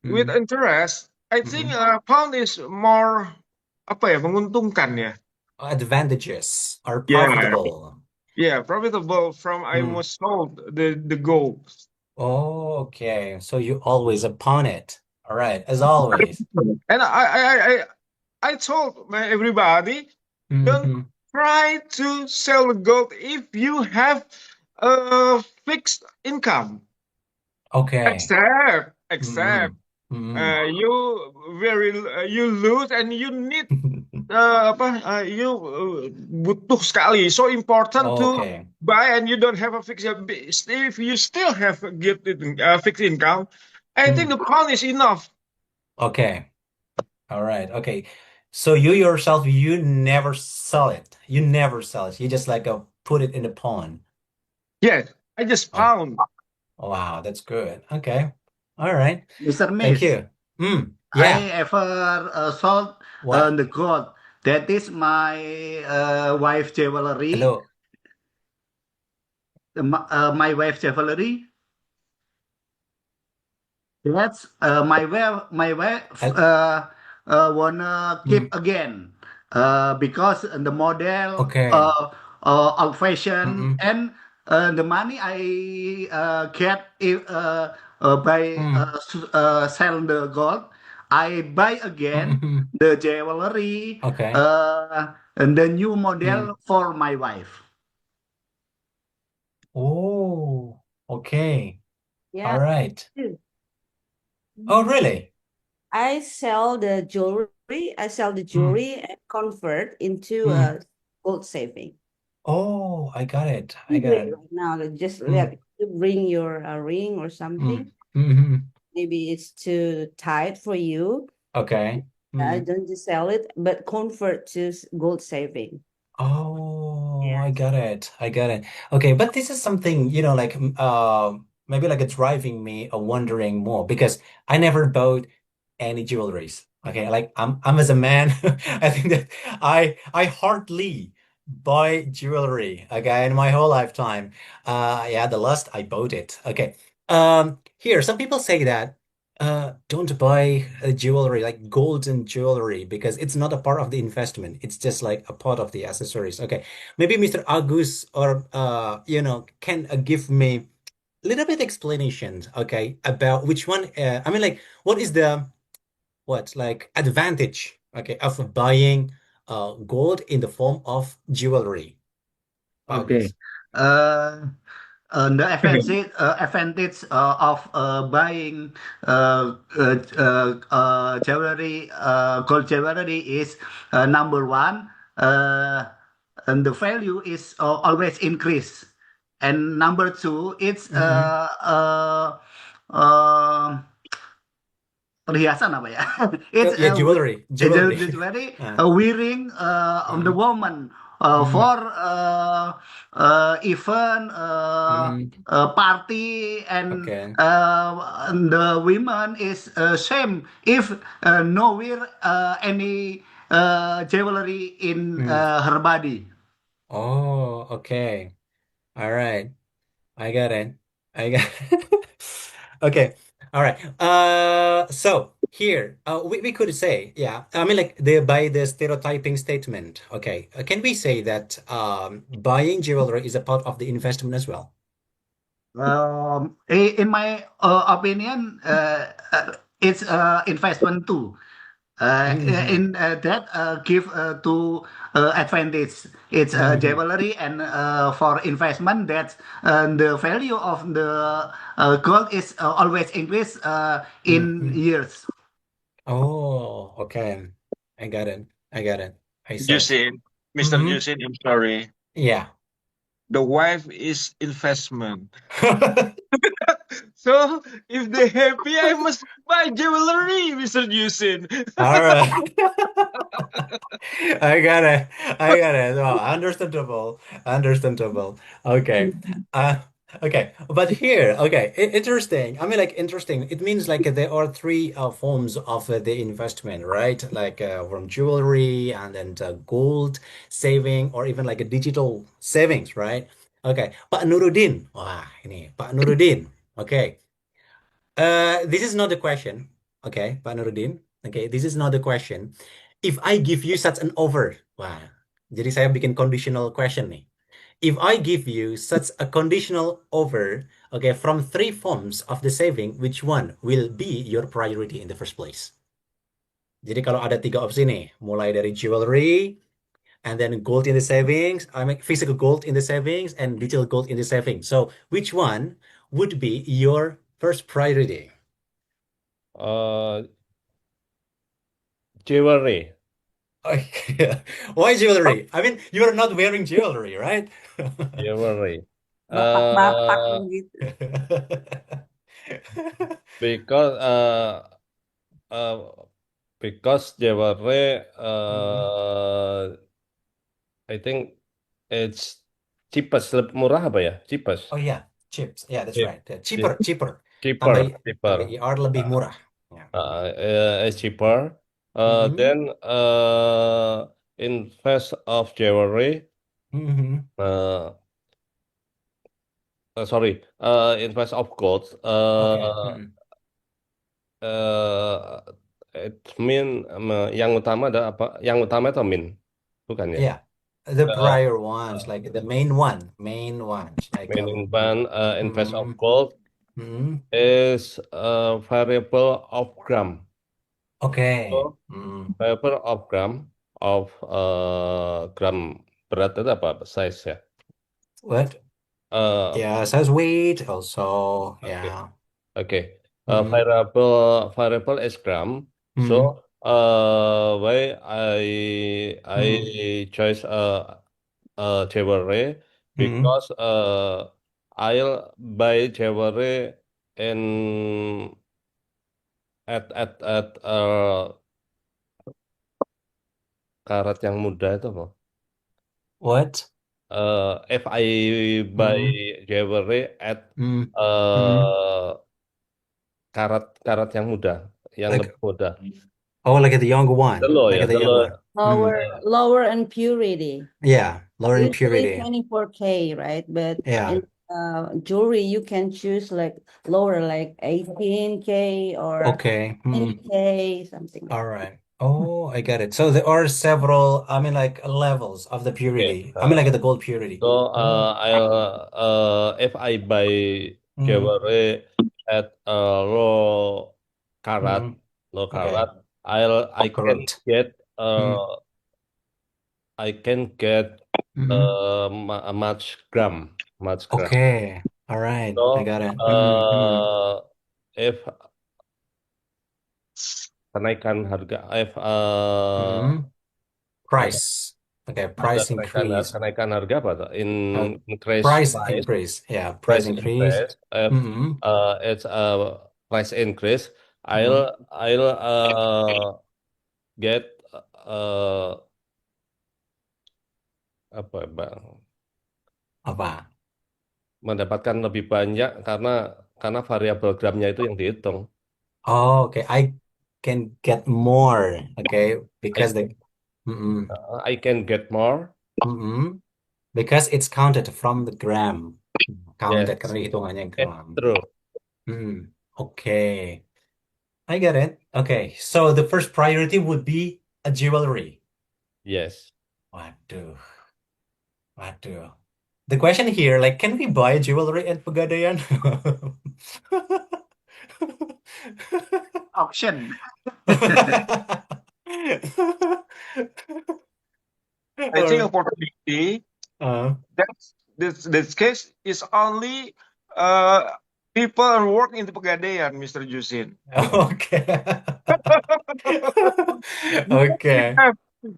with interest, I think pound is more apa ya, menguntungkan ya. Advantages are Yeah. profitable. Yeah, profitable from I was sold the gold. Oh, okay. So you always upon it. All right, as always. And I told everybody, don't try to sell the gold if you have a fixed income. Okay. Except you lose and you need butuh sekali, so important to Okay. buy, and you don't have a fixed. If you still have a fixed income, I think the pound is enough. Okay. All right. Okay. So you yourself, you never sell it. You never sell it. You just like put it in the pawn. Yeah, I just Oh, pound. wow, that's good. Okay. All right. Mr. Thank Miss, you. I Yeah. ever sold What? the gold. That is my wife jewelry. Hello. My wife jewelry. That's my wife Hel- wanna Mm, keep again because the model okay. old fashion, Mm-mm. and the money I get if by Mm. sell the gold, I buy again Mm-mm. the jewelry Okay. and the new Mm. model for my wife. Oh, okay. All Yeah, right. too. Oh, really? I sell the jewelry. I sell the Mm. jewelry and convert into Mm. a gold saving. Oh, I got it. I You do got it it. right now. Like, just Mm. let you bring your ring or Mm. something. Mm-hmm. Maybe it's too tight for you. Okay. I Mm. don't just sell it, but convert to gold saving. Oh, I Yes. got it. I got it. Okay, but this is something, like maybe like it's driving me wondering more because I never bought any jewelries. Okay, like I'm as a man, I think that I hardly buy jewelry, okay, in my whole lifetime. Yeah, the last I bought it. Okay. Here, some people say that don't buy jewelry like gold and jewelry because it's not a part of the investment. It's just like a part of the accessories. Okay, maybe Mr. Agus or can give me a little bit explanations. Okay, about which one. I mean, like, what is the what like advantage? Okay, of buying gold in the form of jewelry, Okay. Agus. Uh, the advantage of buying jewelry, gold jewelry is number one, and the value is always increase. And number two, it's Mm-hmm. uh, perhiasan apa ya? It's Yeah, jewelry, jewelry. it's very Uh, wearing on the mm, woman mm, for event mm. party, Okay. and the women is shame if no wear any jewelry in Mm. her body. Oh, okay. All right. I got it. I got Okay. All right. So here, we could say, yeah. I mean, like by the stereotyping statement. Okay. Can we say that buying jewelry is a part of the investment as well? In my opinion, it's investment too. Hmm. In that give to advantage. It's Hmm. jewelry, and for investment, that the value of the gold is always increase in Hmm. years. Oh, okay. I got it. I got it. I see. Yusin, Mr. Hmm. Yusin, I'm sorry. Yeah. The wife is investment. So if they're happy, I must buy jewelry, Mr. Yusin. All right. I got it. I got it. Oh, understandable. Understandable. Okay. Uh, okay. But here, okay, interesting. I mean, like, interesting. It means like there are three forms of the investment, right? Like from jewelry and then gold saving or even like a digital savings, right? Okay. Pak Nuruddin. Wah, ini Pak Nuruddin. Okay. This is not the question. Okay, Pak Nuruddin. Okay, this is not the question. If I give you such an offer, wah, jadi saya bikin conditional question nih. If I give you such a conditional offer, okay, from three forms of the saving, which one will be your priority in the first place? Jadi kalau ada tiga opsi nih, mulai dari jewelry, and then gold in the savings, I mean physical gold in the savings, and digital gold in the savings. So which one would be your first priority? Uh, Jewelry. Why jewelry? I mean, you are not wearing jewelry, right? Jewelry. Bapak-bapak Uh, gitu. because uh, because jewelry I think it's cheapest, lebih murah apa ya? Cheapest. Oh yeah, chips. Yeah, that's Cheap, right. Yeah, cheap, cheaper. cheaper, Tambah cheaper. IR lebih murah. Yeah. It's cheaper. Mhm. Then invest of jewelry. Mhm. Sorry, invest of gold. Okay. Mhm. It mean yang utama ada apa? Yang utama itu min, bukan ya? Yeah, the Uh, prior ones, like the main ones, like Meaning ban invest of mhm. gold Mhm. is a variable of gram. Okay. So variable of gram of gram berat itu apa size ya? What? Uh, Yeah, size weight also. okay. Yeah. Okay. Mhm. Variable is gram. Mhm. So why I choose jewelry Mhm. because I'll buy jewelry in at karat yang muda itu apa? What? If I buy Mhm. jewelry at Mhm. Mhm. karat yang muda, yang Like lebih muda. like the younger one, The low like ya, the the younger low. one. Mhm. Lower in purity. Yeah, lower in Usually purity. 24K, right? But Yeah. in jewelry, you can choose like lower, like 18K or Okay. 20K, something like All right. Oh, I get it. So there are several, I mean, like levels of the Okay. purity. I mean, like the gold purity. So Oh. if I buy Mhm. jewelry at low karat, Mhm. low Okay. karat, I can Correct. get Mhm. I can get Mhm. much gram. Okay. All right. I So got it. Mhm. if kenaikan harga, if Mhm. Price. Okay, ada price increase. kenaikan harga apa tuh? Uh, Increase price price, increase. Yeah, price price increase. increase. If Mhm. it's a price increase, Mhm. I'll get apa ya, Bang? Apa? Mendapatkan lebih banyak karena variabel gramnya itu yang dihitung. Oh, okay. I can get more. Okay, I because the Mhm. I can get more. Mhm. Because it's counted from the gram. Counted Yes, karena hitungannya it's gram. true. Okay. I get it. Okay. So the first priority would be a jewelry. Yes. Waduh. Waduh. The question here, like, can we buy jewelry at Pegadaian? Auction. I think Or, opportunity. uh, This case is only people who work in the Pegadaian, Mr. Jusin. okay. Okay.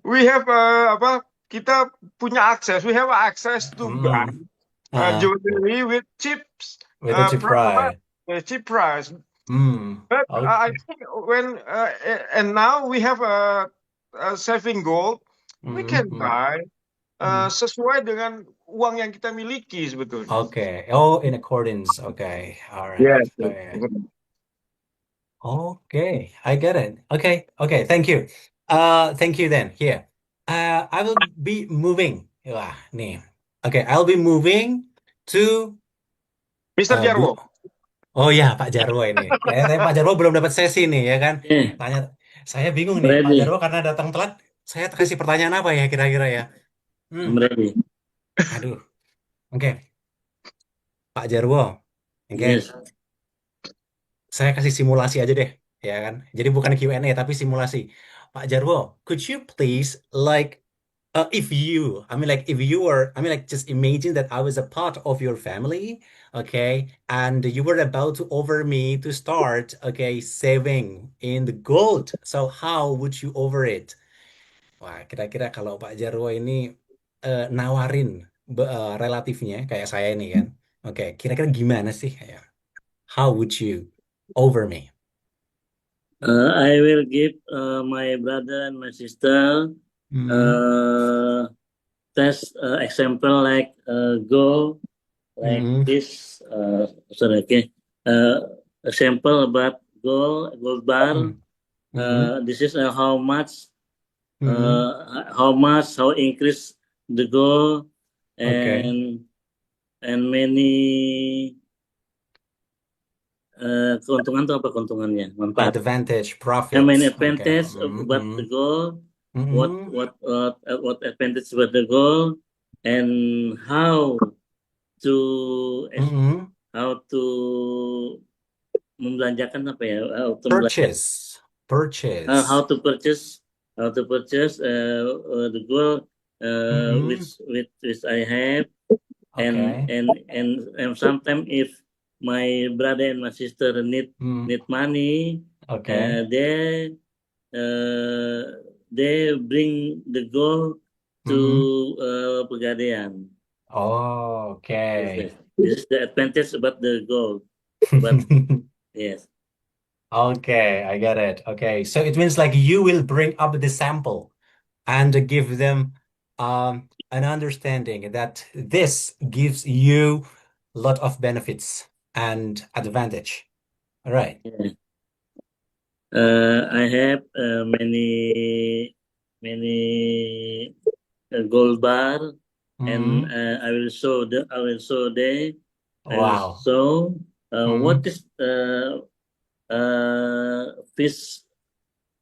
We have apa? Kita punya akses. We have access to buy jewelry with chips. With a cheap price. Cheap price. But Okay. I think when and now we have a saving goal, we can buy sesuai dengan uang yang kita miliki sebetulnya. Okay. Oh, in accordance. Okay. All right. Yes. Okay. Okay. I get it. Okay. Okay. Thank you. Thank you then. Here. I will be moving. Wah, nih. Okay, I'll be moving to Mr. Jarwo. Oh ya, Pak Jarwo ini. Tapi Pak Jarwo belum dapat sesi nih, ya kan? Tanya, saya bingung nih, Pak Ready. Jarwo karena datang telat. Saya kasih pertanyaan apa ya kira-kira ya? I'm ready. Aduh. Oke, Pak Jarwo. Oke, Yes. saya kasih simulasi aja deh, ya kan? Jadi bukan Q&A tapi simulasi. Pak Jarwo, could you please if you were, just imagine that I was a part of your family, okay, and you were about to offer me to start, okay, saving in the gold. So how would you over it? Wah, kira-kira kalau Pak Jarwo ini nawarin relatifnya kayak saya ini kan. Oke, kira-kira gimana sih? Ya, how would you over me? I will give my brother and my sister test example like go like this. Sorry, okay. Example about gold bar. This is how much how increase the goal Okay. and many keuntungan itu apa keuntungannya? Manfaat. Advantage, How profits. many Okay. advantage about the goal? What advantage about the goal? And how to membelanjakan apa ya? Purchase. How to purchase the goal which I have. Okay. And sometimes if my brother and my sister need money, Okay. they bring the gold to Pegadaian. Oh, okay. This is the advantage about the gold. But yes. Okay, I get it. Okay, so it means like you will bring up the sample and give them an understanding that this gives you a lot of benefits and advantage. All right. Yeah. I have many gold bar, and I will show there. Wow. So what is fish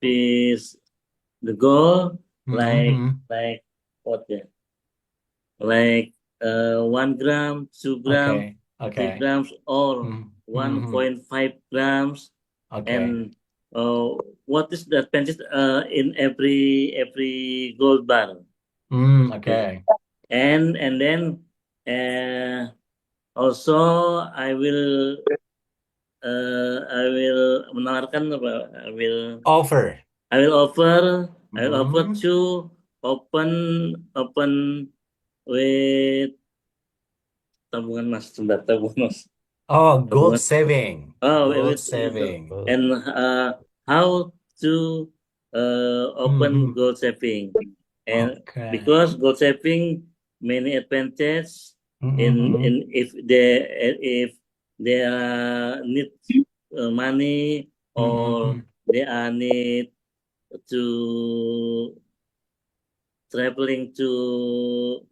the goal like what like 1 gram, 2 gram, Okay. 3 grams, or 1.5 grams. Okay. And what is the advantage in every gold bar? Okay. And then also I will menawarkan apa? Offer. I will offer to open with tabungan mas, tabungan mas. Oh, gold saving. Oh, Gold saving. And how to open gold saving, and Okay. because gold saving many advantage in if they need money or they are need to traveling to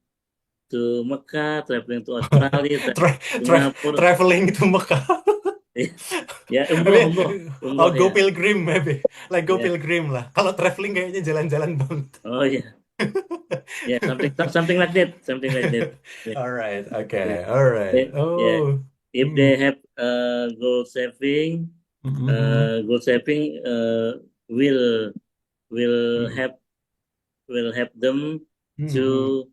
Mecca, traveling to Australia, Singapore. Traveling to Mecca. Ya, I umroh, mean, umroh oh, go ya. pilgrim maybe. Like go Yeah. pilgrim lah. Kalau traveling kayaknya jalan-jalan banget. Oh yeah. Yeah, something like that. Something like that. Yeah. All right. Okay. All right. Yeah. Oh. If they have gold saving, will help them to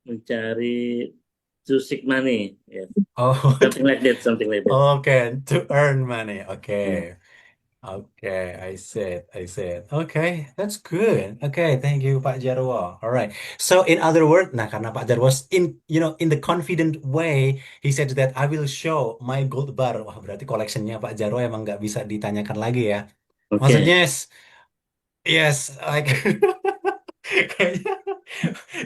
mencari to seek money. Yeah. Oh. Something like that. Something like that. Okay, to earn money. Okay. Okay, I see it. Okay, that's good. Okay, thank you, Pak Jarwo. All right. So in other words, nah karena Pak Jarwo in the confident way, he said that I will show my gold bar. Wah, berarti collectionnya Pak Jarwo emang nggak bisa ditanyakan lagi ya. Okay. Maksudnya yes, like kayaknya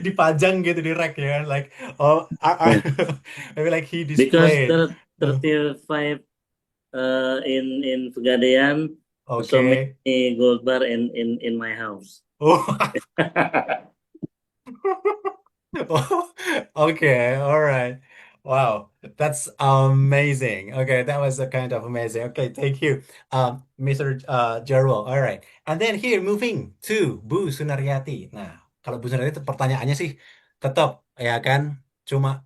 dipajang gitu di rack ya, like maybe like he displayed. Because 35 in Pegadaian, so Okay. many gold bar in my house. Oh. Okay, all right. Wow, that's amazing. Okay, that was a kind of amazing. Okay, thank you, Mr. Jarwo. All right, and then here moving to Bu Sunaryati. Nah, kalau Bu Sunaryati pertanyaannya sih tetap ya kan, cuma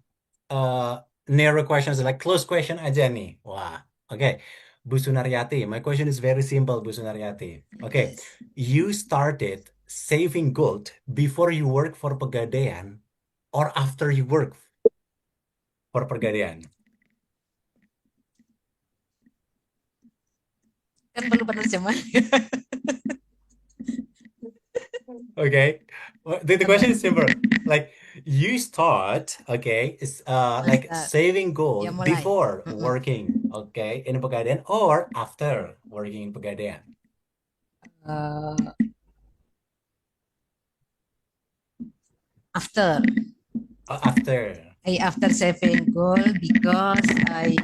narrow questions like close question aja nih. Wah, oke. Bu Sunaryati, my question is very simple, Bu Sunaryati. Okay, you started saving gold before you work for Pegadaian or after you work for Pegadaian? Kan perlu penerjemah. Okay. The question is simple. Like you start, okay, is like Start. saving Ya gold mulai. before working, okay, in Pegadaian or after working in Pegadaian. After After. after saving gold because I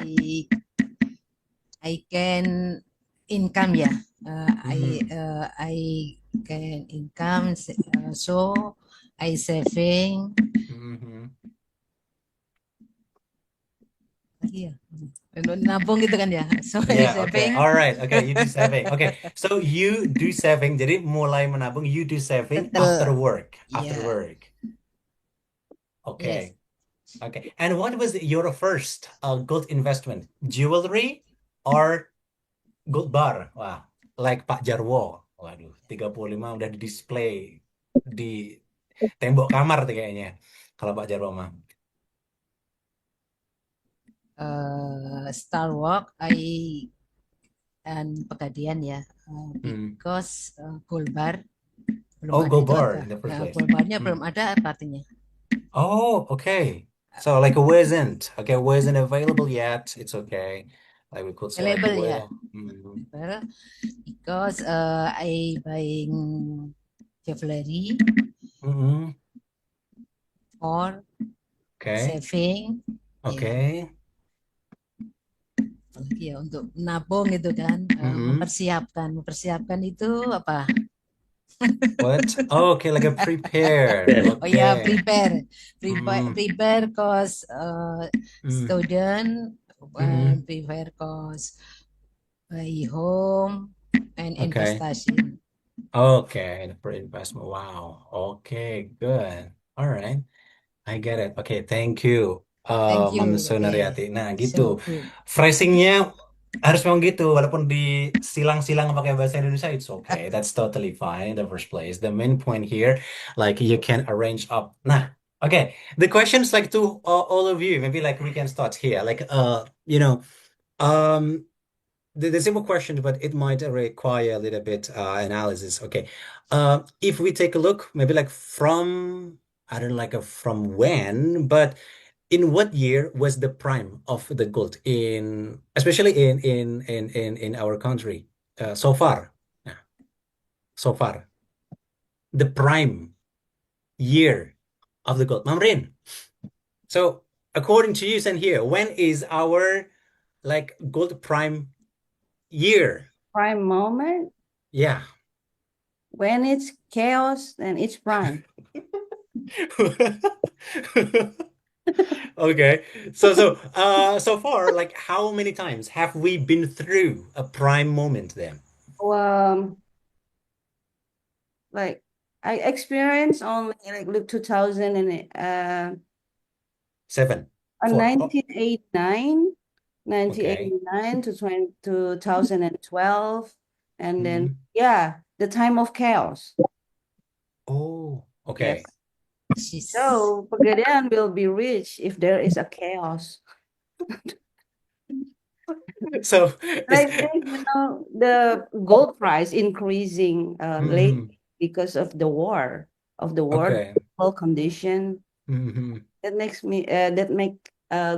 can income ya. I can income so I saving lagi ya. Nabung gitu kan ya. So I Yeah, okay. saving. All right. Okay, you do saving. Okay. So you do saving. Jadi mulai menabung, you do saving after work. After Yeah. work. Yes. Okay. Okay. And what was your first gold investment? Jewelry or gold bar? Wah, like Pak Jarwo. Waduh, 35 udah di display di tembok kamar tuh kayaknya. Kalau Pak Jarwo mah. Star Walk and Pegadaian ya. Because gold bar belum Oh, ada gold itu bar ada. in the first place. Gold barnya belum ada apa artinya? Oh, okay. So like it wasn't available yet. It's okay. Like we could say like Available ya. well. Because I buying jewelry for saving. Okay. Apalagi ya untuk nabung itu kan, mempersiapkan itu apa? What? Oh, okay, like a prepare. Oh ya, Okay. prepare cause student, prepare cause buy home and investasi. Okay, for investment. Wow. Okay, good. All right. I get it. Okay, thank you. Thank you. Ma'am Sunariati. Nah, gitu. So good. Phrasingnya harus memang gitu, walaupun disilang-silang pakai bahasa Indonesia, it's okay. That's totally fine in the first place. The main point here, like you can arrange up. Nah, okay. The questions like to all of you, maybe like we can start here. Like, the simple question, but it might require a little bit analysis. Okay. If we take a look, maybe like from, I don't know, like from when, but in what year was the prime of the gold especially in our country so far? So far, the prime year of the gold. Ma'am Rin, so according to you, and here, when is our like gold prime year? Prime moment? Yeah. When it's chaos, then it's prime. Okay. So far, like how many times have we been through a prime moment then? Like I experienced only like 2007, 1989 to 2012, and then the time of chaos. Oh, okay. Yes. So Pegadaian will be rich if there is a chaos. So I think the gold price increasing lately because of the war, world condition. That makes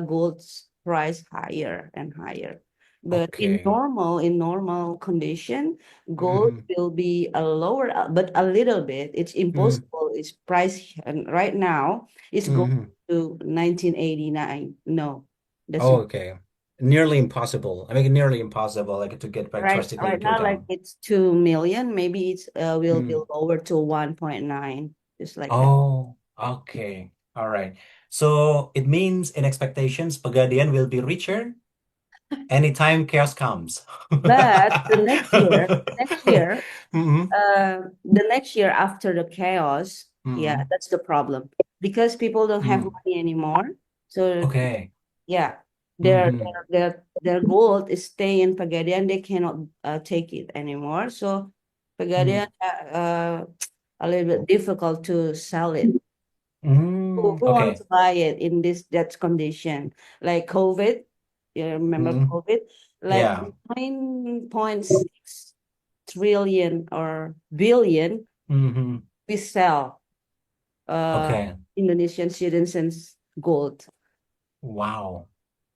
gold's price higher and higher. But in normal condition, gold will be a lower, but a little bit. It's impossible. Its price right now is going to 1989. No, that's okay. Nearly impossible. I mean, nearly impossible, like to get back drastically right go now, like down. it's 2 million. Maybe it's will be lower to 1.9, just like that. Oh, okay. All right. So it means in expectations, Pegadaian will be richer anytime chaos comes. But the next year after the chaos, yeah, that's the problem because people don't have money anymore. So yeah, their gold is staying in Pegadaian. They cannot take it anymore. So Pegadaian a little bit difficult to sell it. Who wants to buy it in that condition? Like COVID, you remember COVID? like Yeah. 9.6 trillion or billion Mm-hmm. we sell Okay. Indonesian citizens gold. Wow.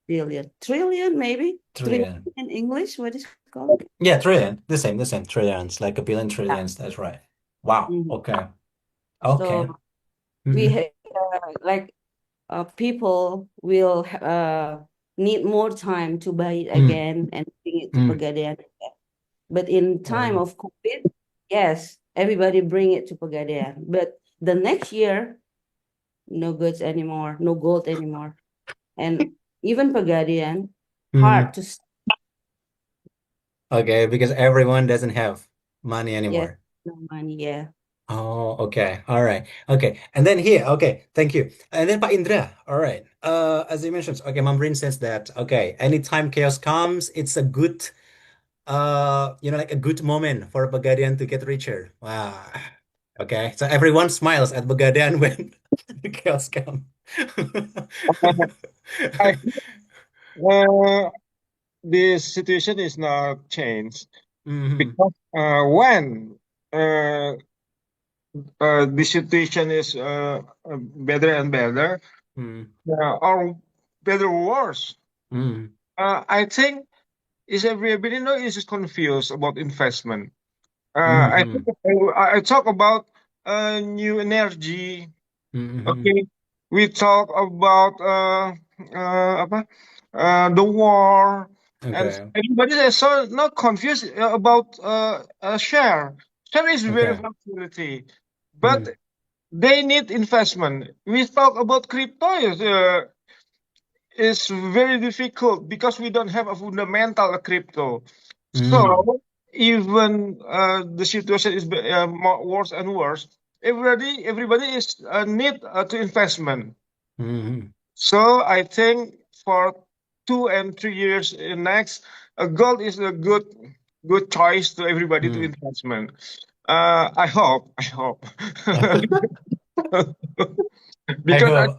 Billion. Trillion, maybe? Trillion Trillion. in English, what is it called? Yeah, trillion. The same. Trillions, like a billion Yeah. trillions. That's right. Wow. Mhm. Okay. Okay. So we Mm-hmm. like people will need more time to buy it Mm. again and bring it to Mm. Pegadaian. But in time Oh. of COVID, yes, everybody bring it to Pegadaian. But the next year, no goods anymore, no gold anymore. And even Pegadaian, Mm. hard to Okay, because everyone doesn't have money yes, anymore. no money, yeah. Oh, okay. All right. Okay. And then here, okay, thank you. And then Pak Indra, all right. As you mentioned, okay, Mamrin says that, okay, anytime chaos comes, it's a good, like a good moment for Pegadaian to get richer. Wow. Okay. So everyone smiles at Pegadaian when the chaos comes. I uh, this situation is not changed Mm-hmm. because when uh, the situation is better and better, Mm. or better or worse, Mm. I think is everybody know is confused about investment. I Mm-hmm. think I talk about new energy. Mm-hmm. Okay, we talk about apa the war, and Okay. everybody is so not confused about share. Share is very Okay. volatility, but Mm. they need investment. We talk about crypto is very difficult because we don't have a fundamental crypto. Mm. So even the situation is more worse and worse. Everybody is need to investment. Mm-hmm. So I think for 2 and 3 years next, gold is a good choice to everybody to Mm. investment. I hope, I because hope.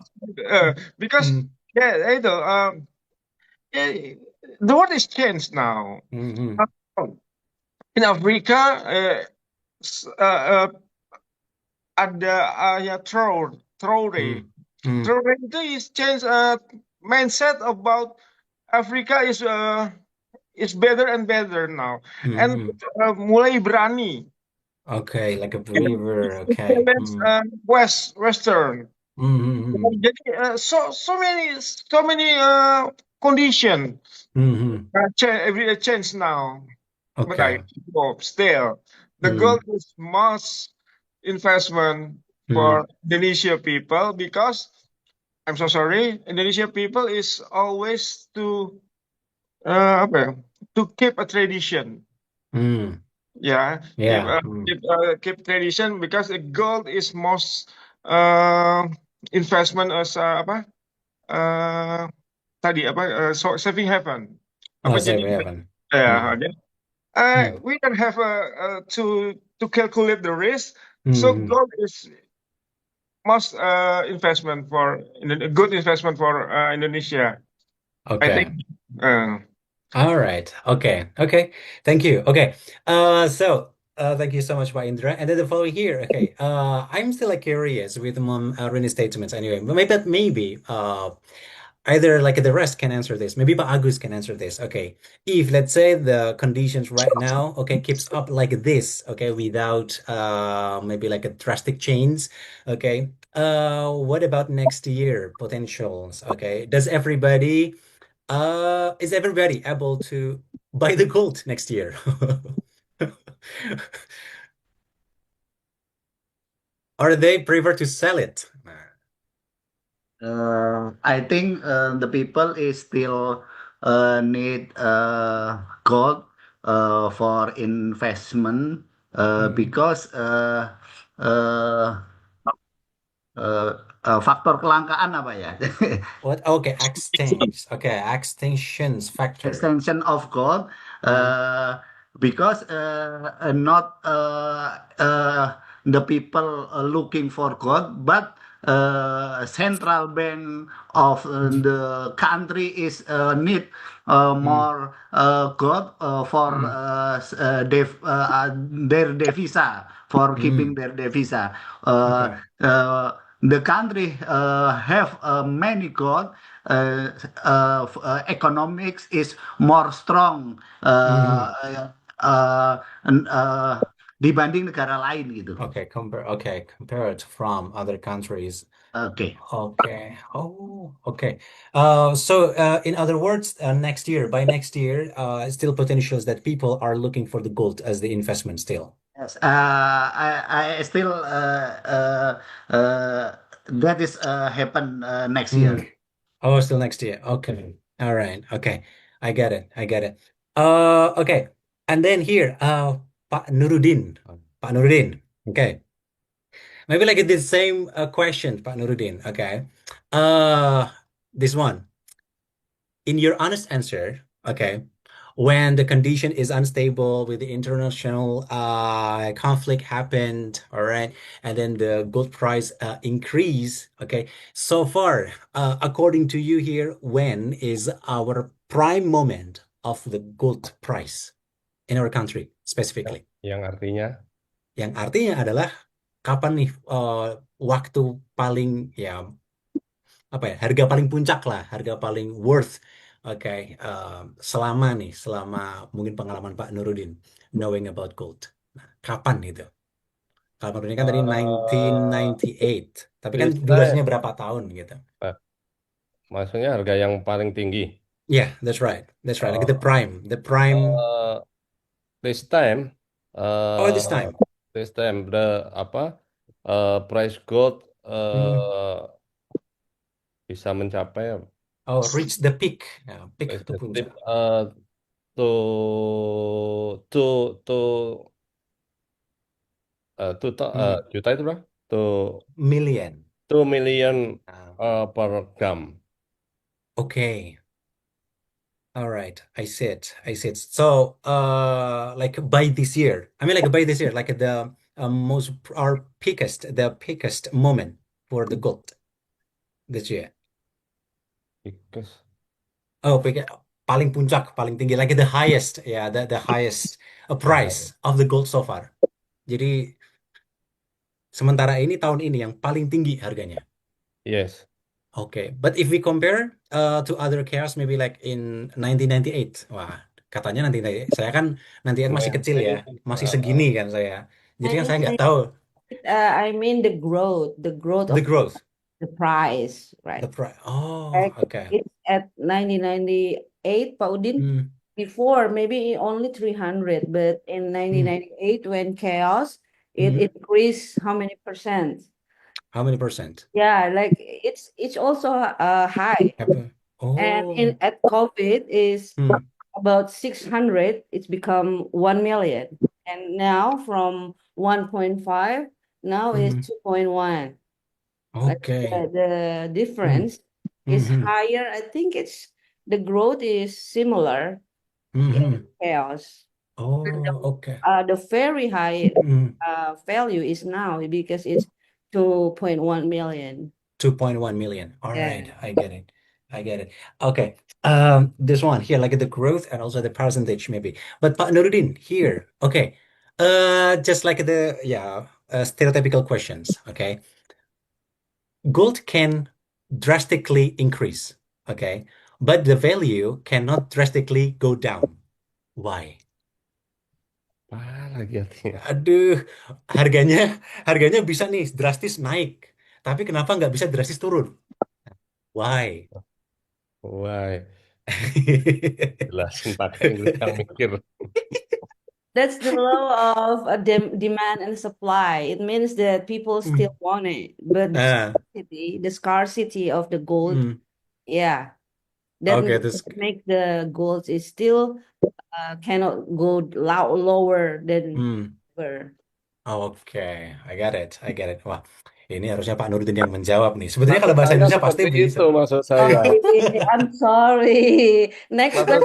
because Mm. yeah, you know, eh, the world is changed now. Mm-hmm. In Africa, s- uh, uh, ada ya Traore. Mm. Mm. Traore itu is change mindset about Africa is better and better now, and Mm-hmm. mulai berani Okay, like a yeah, believer. to Okay. challenge Mm. Western. Mm-hmm. Jadi so many condition Mm-hmm. change now. But I Okay. hope still the goal Mm. is mass investment Mm. for Indonesia people because I'm so sorry, Indonesia people is always apa ya, to keep a tradition. Mm. Yeah, Yeah. Mm. keep tradition because the gold is most investment as apa uh, tadi apa saving heaven Oh, apa save jadi heaven. ya Mm. jadi Mm. we don't have to calculate the risk. So Mm-hmm. gold is most investment for a good investment for Indonesia. I Okay. think. Uh, All right. Okay. Okay. Thank you. Okay. Thank you so much, Pak Indra. And then the following here. Okay. I'm still like curious with Mom Rini statements anyway. But maybe either like the rest can answer this. Maybe Pak Agus can answer this. Okay. If let's say the conditions right now, okay, keeps up like this, okay, without maybe like a drastic change, okay. What about next year potentials? Okay. Is everybody able to buy the gold next year? Or they prefer to sell it? I think the people is still need gold for investment because uh, faktor kelangkaan apa ya? What? Okay, exchange. Okay, extinctions factor. Extension of gold Mm. because the people looking for gold, but central bank of the country is need more gold for their devisa, for keeping their devisa. The country have many gold. Economics is more strong dibanding negara lain gitu. Okay, compared from other countries. Okay. Okay. Oh, okay. So in other words, by next year, still potentials that people are looking for the gold as the investment still. Yes. I still that is happen next year. Oh, still next year. Okay. All right. Okay. I get it. Okay. And then here, Pak Nuruddin. Okay. Maybe like the same question, Pak Nuruddin. Okay. This one. In your honest answer, okay, when the condition is unstable with the international conflict happened, all right, and then the gold price increase, okay. So far, according to you here, when is our prime moment of the gold price in our country specifically? Yang artinya adalah kapan nih waktu paling harga paling puncak lah, harga paling worth. Okay, selama mungkin pengalaman Pak Nuruddin knowing about gold. Nah, kapan itu? Kalau Pak Nuruddin kan tadi 1998, tapi kan durasinya berapa tahun gitu? Maksudnya harga yang paling tinggi. Yeah, that's right. Like the prime. This time. This time. This time the price gold bisa mencapai reach the peak. Peak itu puncak. Juta itu berapa? Million. 2 million per gram. Okay. All right, I see it. So, like by this year, like the peakest moment for the gold this year. Because paling puncak, paling tinggi, like the highest, the highest price of the gold so far. Jadi sementara ini tahun ini yang paling tinggi harganya. Yes. Okay, but if we compare to other chaos, maybe like in 1998, wah katanya nanti saya kan nanti masih kecil ya, masih segini kan saya, jadi kan saya nggak tahu. I mean the growth of the price, right? The price. Oh, okay. It's at 1998, Pak Udin. Before maybe only 300, but in 1998 when chaos, it increased how many percent? How many percent? Yeah, like it's also high. And at COVID is about 600, it's become 1 million. And now from 1.5, now is 2.1. Okay. Like the difference is higher. I think the growth is similar in chaos. Oh, okay. The very high value is now because it's 2.1 million. 2.1 million. All right, I get it. Okay. This one here, like the growth and also the percentage maybe. But Pak Nuruddin here, okay. Just like the stereotypical questions, okay. Gold can drastically increase, okay, but the value cannot drastically go down. Why? Lagi artinya. Aduh, harganya bisa nih drastis naik, tapi kenapa nggak bisa drastis turun? Why? Jelasin pakai Inggris yang mikir. That's the law of demand and supply. It means that people still want it, but the scarcity of the gold, that make the gold is still cannot go lower than ever. Okay, I get it. Wah, ini harusnya Pak Nuruddin yang menjawab nih. Sebetulnya kalau bahasa Indonesia pasti bisa. Itu maksud saya. I'm sorry. Next time.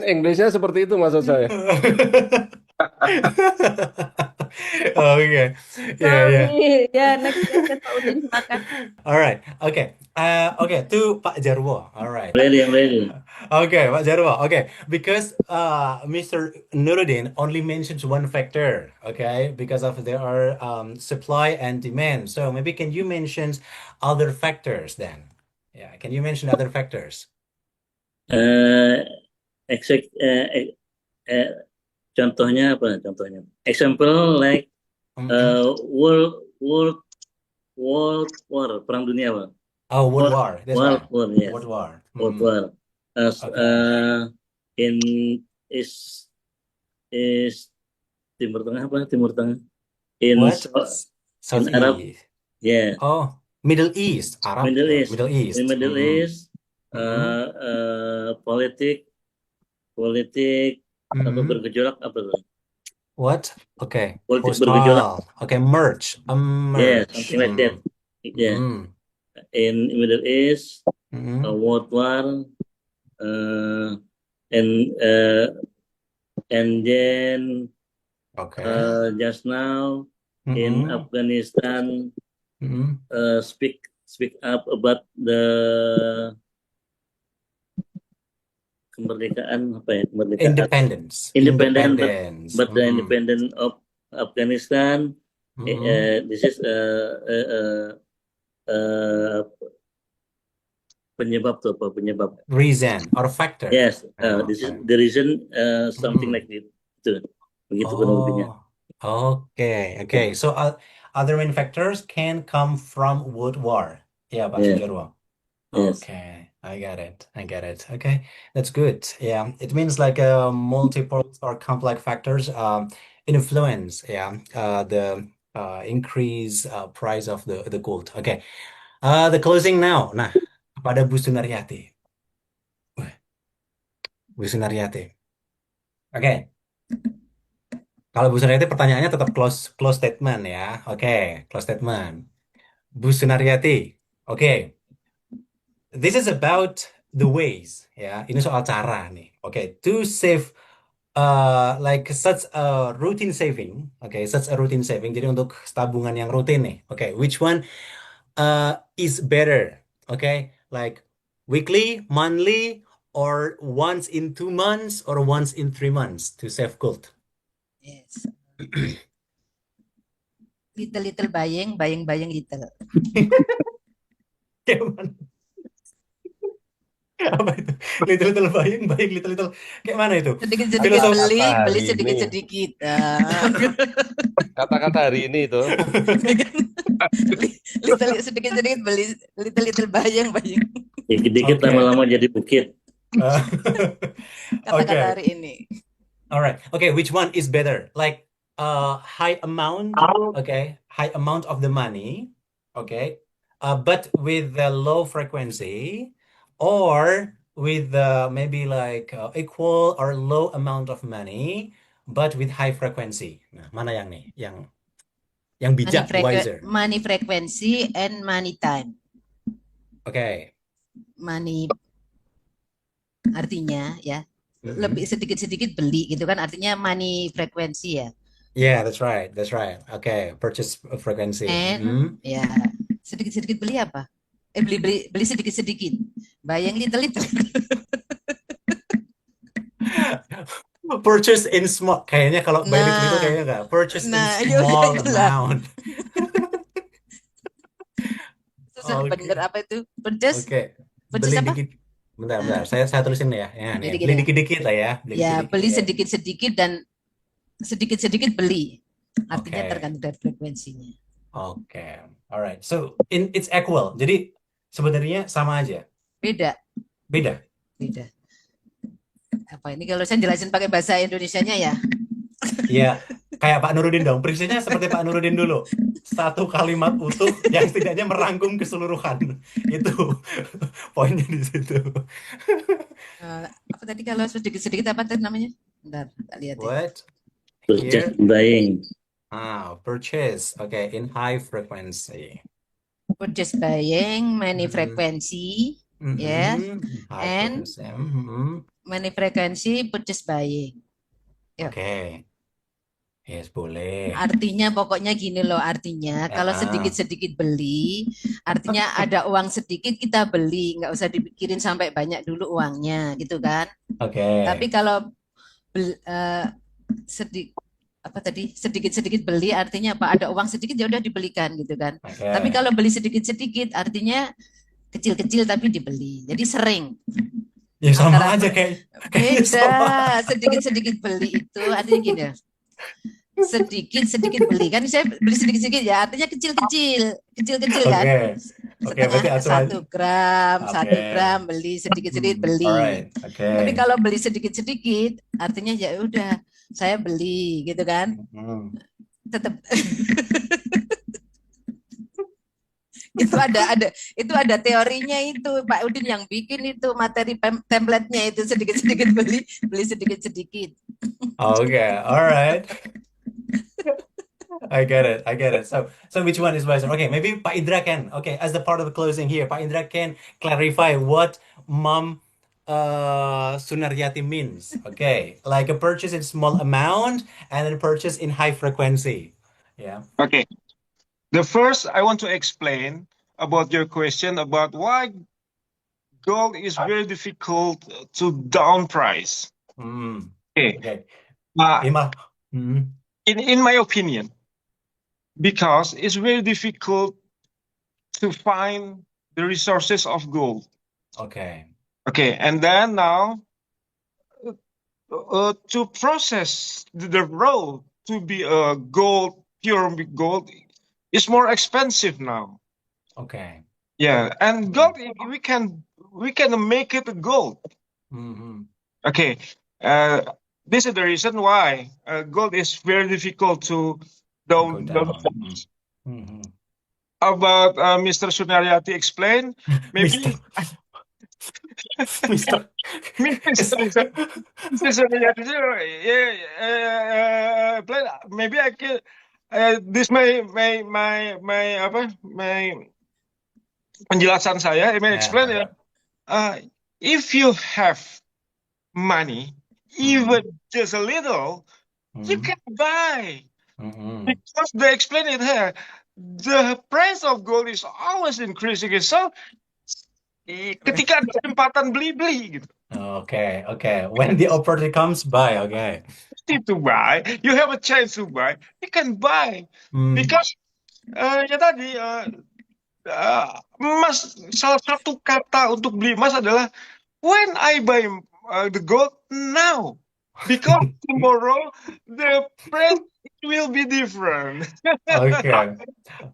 Englishnya seperti itu maksud saya. Okay. Yeah, yeah. Sorry. Ya, next question Pak Udin, silakan. All right. Okay. Okay, to Pak Jarwo. All right. Ready, I'm ready. Okay, Pak Jarwo. Okay, because Mr. Nuruddin only mentions one factor, okay, because of there are supply and demand. So maybe can you mention other factors then? Yeah, can you mention other factors? Contohnya apa? Contohnya, example like world war, perang dunia apa? Oh, World War. That's World right. war, yes. World War. World war. Okay. In is Timur Tengah apa? Timur Tengah. In What? in Arab, Southeast. yeah. Oh, Middle East. Arab. Middle East. Middle East. In Middle East, politik atau bergejolak apa tuh? What? Okay. Politik Hostile. bergejolak. Okay, merge. A Yeah, merge. something like that. Yeah. In Middle East, World War, and then Okay. just now in Afghanistan, speak up about the kemerdekaan apa ya? Kemerdekaan. Independence. But the independence of Afghanistan. This is penyebab tuh apa? Penyebab. Reason or factor. Yes, this is the reason. Something like it. Begitu kurang lebihnya. Okay. Okay. So other main factors can come from World War. Yeah, Pak Sujarwo. Yes. Okay. I get it. Okay. That's good. Yeah. It means like multiple or complex factors influence the increase price of the gold. Okay. The closing now. Nah, kepada Bu Sunaryati. Bu Sunaryati. Oke. Kalau Bu Sunaryati pertanyaannya tetap close statement ya. Oke, close statement. Bu Sunaryati. Oke. This is about the ways ya. Ini soal cara nih. Oke, to save like such a routine saving. Oke, such a routine saving. Jadi untuk tabungan yang rutin nih. Oke, which one is better? Oke, like weekly, monthly, or once in 2 months, or once in 3 months to save gold? Yes. Little buying little. Gimana? Apa itu? Little buying little. Kayak mana itu? Sedikit-sedikit beli sedikit-sedikit. Kata-kata hari ini itu. Sedikit-sedikit beli, little buying. Dikit-dikit lama-lama jadi bukit. Kata-kata hari ini. All right. Okay, which one is better? Like high amount, okay, high amount of the money, okay, but with the low frequency, or with maybe like equal or low amount of money, but with high frequency. Nah, mana yang nih? Yang bijak, wiser. Money frequency and money time. Okay. Money artinya ya. Lebih sedikit-sedikit beli gitu kan, artinya money frequency ya. Yeah, that's right. Okay, purchase frequency. And ya, sedikit-sedikit beli apa? Beli sedikit-sedikit. Buying little. Purchase in small. Kayaknya kalau buy little itu kayaknya enggak. Purchase in small amount. Susah bener apa itu? Purchase? Oke. Purchase Beli apa? dikit. Bentar. Saya tulisin ya. Beli dikit-dikit lah ya. Beli sedikit-sedikit dan sedikit-sedikit beli. Artinya tergantung dari frekuensinya. Oke. Alright. So it's equal. Jadi sebenarnya sama aja. Beda. Apa ini kalau saya jelasin pakai bahasa Indonesianya ya? Iya. Kayak Pak Nuruddin dong. Prinsipnya seperti Pak Nuruddin dulu. Satu kalimat utuh yang setidaknya merangkum keseluruhan. Itu poinnya di situ. Apa tadi kalau sedikit-sedikit apa tadi namanya? Bentar, tak lihat ya. What? Purchase buying. Purchase. Okay, in high frequency. Purchase buying, money frequency, ya, and money frequency, purchase buying. Oke. Yes, boleh. Artinya pokoknya gini loh, artinya kalau sedikit-sedikit beli, artinya ada uang sedikit kita beli, nggak usah dipikirin sampai banyak dulu uangnya, gitu kan? Tapi Oke. kalau sedikit-sedikit beli artinya apa? Ada uang sedikit ya udah dibelikan gitu kan. Tapi Oke. kalau beli sedikit-sedikit artinya kecil-kecil tapi dibeli. Jadi sering. Ya sama Antara aja kayaknya beda, sama. sedikit-sedikit beli itu artinya gini. Sedikit-sedikit beli kan saya beli sedikit-sedikit ya artinya kecil-kecil kan. Oke. Oke, berarti aturan. 1 gram beli sedikit-sedikit beli. Alright. Oke. Tapi kalau beli sedikit-sedikit artinya ya udah saya beli gitu kan. Tetap itu ada teorinya itu Pak Udin yang bikin itu materi template-nya itu sedikit-sedikit beli sedikit-sedikit. Okay, all right. I get it. So which one is wiser? Okay, maybe Pak Indra can. Okay, as the part of the closing here, Pak Indra can clarify what Mom Sunaryati means. Okay, like a purchase in small amount and then purchase in high frequency. Yeah. Okay. The first, I want to explain about your question about why gold is very difficult to down price. Okay. In my opinion, because it's very difficult to find the resources of gold. Okay. Okay, and then now to process the raw to be a pure gold is more expensive now. Okay. Yeah, and gold we can make it gold. Okay, this is the reason why gold is very difficult to down. About Mr. Sunaryati explained, maybe Mr. Sunaryati, maybe I can. This my penjelasan saya. I may explain. If you have money, even just a little, you can buy. Because they explain it here. The price of gold is always increasing. So, ketika ada kesempatan beli gitu. Okay. When the opportunity comes, buy. Okay. To buy, you have a chance to buy. You can buy because ya tadi emas, salah satu kata untuk beli emas adalah when I buy the gold now, because tomorrow the price will be different. Okay.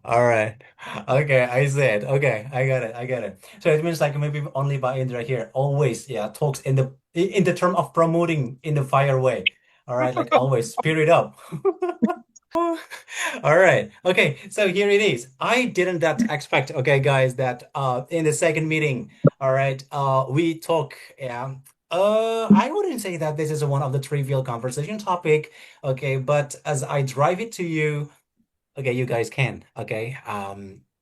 All right. Okay, I said. Okay, I got it. So it means like maybe only Pak Indra here always, talks in the term of promoting in the fire way. All right, like always, spirit it up. All right. Okay, so here it is. I didn't expect, okay, guys, that in the second meeting, all right, we talk, I wouldn't say that this is one of the trivial conversation topic, okay, but as I drive it to you, okay, you guys can, okay,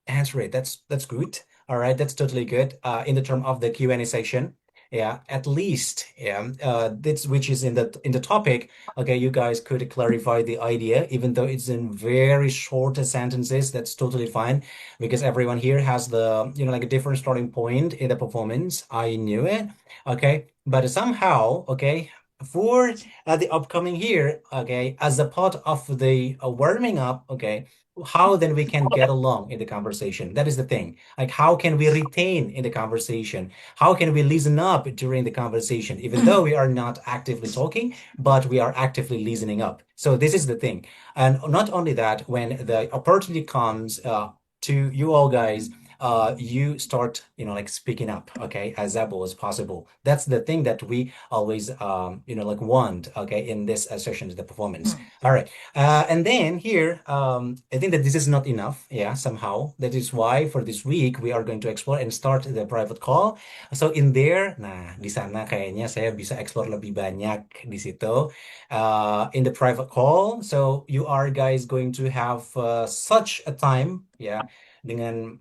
answer it. That's good. All right, that's totally good. In the term of the Q&A section, at least, this which is in the topic. Okay, you guys could clarify the idea, even though it's in very short sentences. That's totally fine because everyone here has the like a different starting point in the performance. I knew it. Okay, but somehow, okay, for the upcoming here, okay, as a part of the warming up, okay, how then we can get along in the conversation? That is the thing. Like, how can we retain in the conversation? How can we listen up during the conversation, even though we are not actively talking, but we are actively listening up? So this is the thing. And not only that, when the opportunity comes to you all guys, you start, like speaking up, okay, as able as possible. That's the thing that we always, like want, okay, in this session, the performance. All right. And then here, I think that this is not enough. Somehow. That is why for this week, we are going to explore and start the private call. So in there, di sana kayaknya saya bisa explore lebih banyak di situ. In the private call, so you are guys going to have such a time, dengan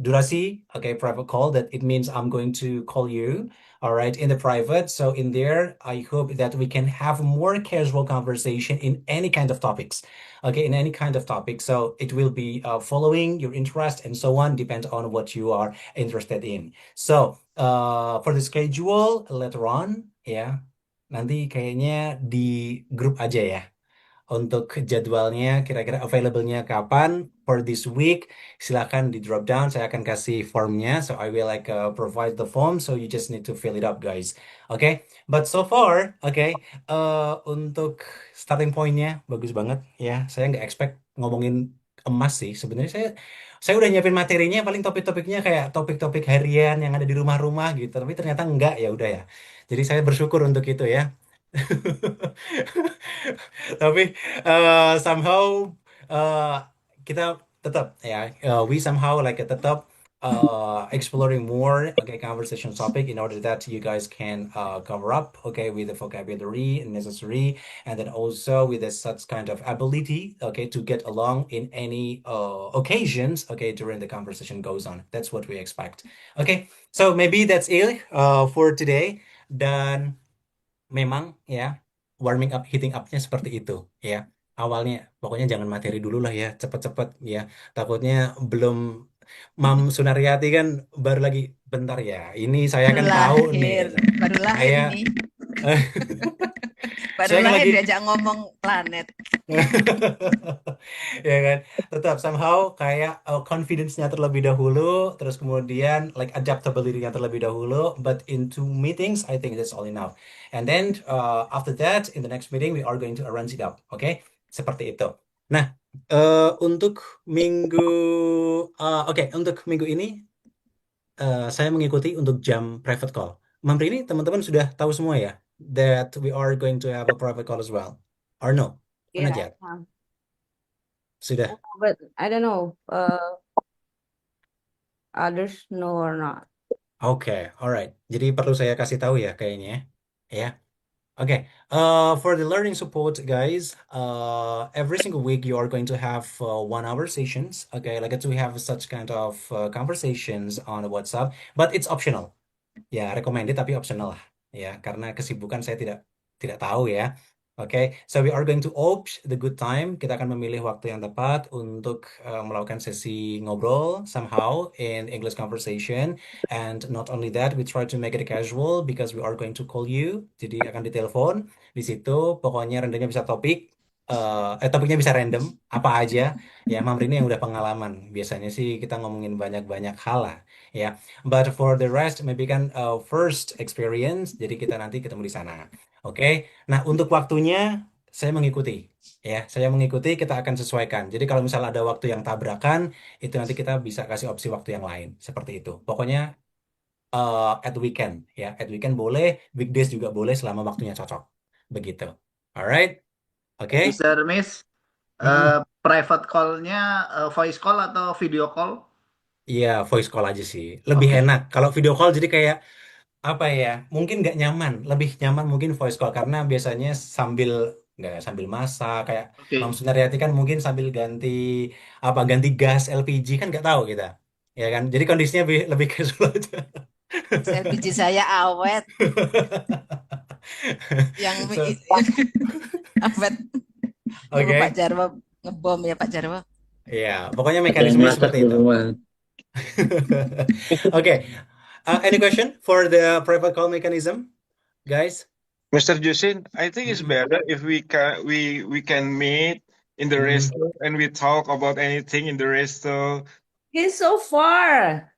durasi, okay, private call, that it means I'm going to call you, all right, in the private. So in there, I hope that we can have more casual conversation in any kind of topics, okay, in any kind of topic. So it will be following your interest and so on, depends on what you are interested in. So for the schedule later on, ya, nanti kayaknya di grup aja ya. Untuk jadwalnya kira-kira available-nya kapan for this week, silakan di drop down. Saya akan kasih formnya, so I will like provide the form, so you just need to fill it up, guys. Okay, but so far, okay, untuk starting point-nya bagus banget ya. Saya nggak expect ngomongin emas sih. Sebenarnya saya udah nyiapin materinya, paling topik-topiknya kayak topik-topik harian yang ada di rumah-rumah gitu. Tapi ternyata enggak, ya udah ya. Jadi saya bersyukur untuk itu ya. Tapi somehow kita tetap ya, we somehow like tetap exploring more okay conversation topic in order that you guys can cover up okay with the vocabulary necessary, and then also with the such kind of ability okay to get along in any occasions okay during the conversation goes on. That's what we expect. Okay, so maybe that's it for today. Dan memang ya warming up, heating up-nya seperti itu ya. Awalnya pokoknya jangan materi dulu lah ya, cepet-cepet ya. Takutnya belum Mam Sunaryati kan baru lagi bentar ya. Ini saya kan tahu nih. Baru lahir nih. Baru Saya kan lahir lagi diajak ngomong planet. ya kan, tetap somehow kayak confidence-nya terlebih dahulu, terus kemudian like adaptability-nya terlebih dahulu, but into meetings I think that's all enough. And then after that in the next meeting we are going to arrange it up, okay? Seperti itu. Nah, untuk minggu untuk minggu ini saya mengikuti untuk jam private call. Mamri ini teman-teman sudah tahu semua ya that we are going to have a private call as well, or no? Yeah, Najat? Sudah. but I don't know. Others know or not. Okay, alright. Jadi perlu saya kasih tahu ya kayaknya ya. Okay. For the learning support, guys, every single week you are going to have 1 hour sessions. Okay, like to have such kind of conversations on WhatsApp, but it's optional. Ya, recommended tapi optional lah. Ya, karena kesibukan saya tidak tahu ya. Okay, so we are going to opt the good time. Kita akan memilih waktu yang tepat untuk melakukan sesi ngobrol somehow in English conversation. And not only that, we try to make it casual because we are going to call you. Jadi akan ditelepon di situ. Pokoknya rendahnya bisa topiknya bisa random apa aja. Ya, Mamri ini yang udah pengalaman. Biasanya sih kita ngomongin banyak-banyak hal lah. Ya, but for the rest maybe kan first experience. Jadi kita nanti ketemu di sana. Oke, nah untuk waktunya saya mengikuti, ya. Saya mengikuti, kita akan sesuaikan. Jadi kalau misalnya ada waktu yang tabrakan, itu nanti kita bisa kasih opsi waktu yang lain, seperti itu. Pokoknya at weekend, ya. At weekend boleh, weekdays juga boleh selama waktunya cocok, begitu. Alright, oke. Mr. Miss, private call-nya voice call atau video call? Iya, voice call aja sih. Lebih enak. Kalau video call jadi kayak apa ya, mungkin nggak nyaman, lebih nyaman mungkin voice call karena biasanya nggak sambil masak kayak Mam Sunaryati kan mungkin sambil ganti gas LPG kan nggak tahu kita ya kan, jadi kondisinya lebih casual aja. LPG saya awet. Yang awet. Oke. Pak Jarwo ngebom ya Pak Jarwo. Iya, pokoknya mekanismenya seperti itu. Oke. Any question for the private call mechanism, guys? Mr. Justin, I think it's better if we can meet in the resto and we talk about anything in the resto. He's so far.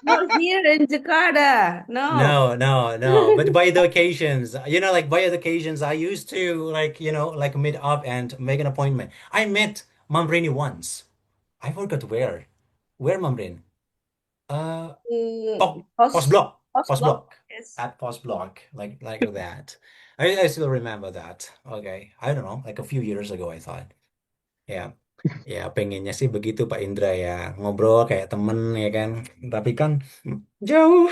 Not here in Jakarta. No. No. But by the occasions, like by the occasions, I used to like meet up and make an appointment. I met Mamrini once. I forgot where. Where Mamrin? Post block. Yes. At post block, like that. I still remember that. Okay, I don't know, like a few years ago I thought. Ya, pengennya sih begitu Pak Indra ya, ngobrol kayak temen ya kan. Tapi kan jauh.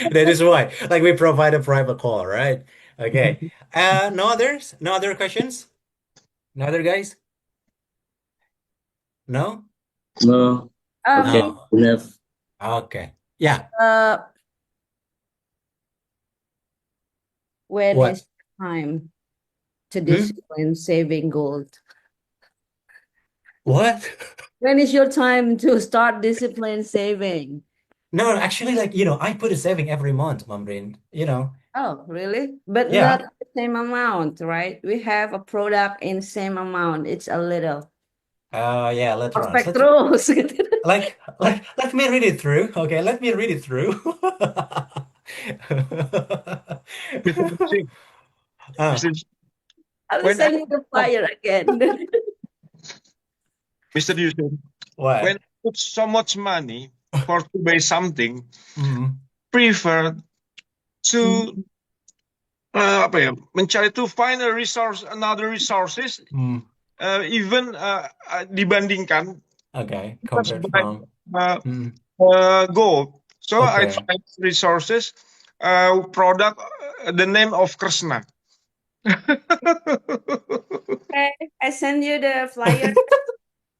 That is why, like we provide a private call, right? Okay. No other questions? No other guys? No? No. Oke, No. benar. Okay. Yeah. When What? is time to Hmm? discipline saving gold? What? When is your time to start discipline saving? No, actually, like, I put a saving every month, Mamrin. Oh, really? But Yeah. not the same amount, right? We have a product in same amount. It's a little. Yeah, later on. Prospek terus. Let me read it through. Okay, let me read it through. Mr. Yusuf, Ah, Mr. Yusuf, I'll when send you the flyer again. Mr. Yusuf, what? when I put so much money to buy something, Mhm. prefer to mencari to find another resources, Mm. even dibandingkan Okay, just compared buy from. Mm. gold. So I Okay. find resources, product, the name of Krishna. Okay, I send you the flyer.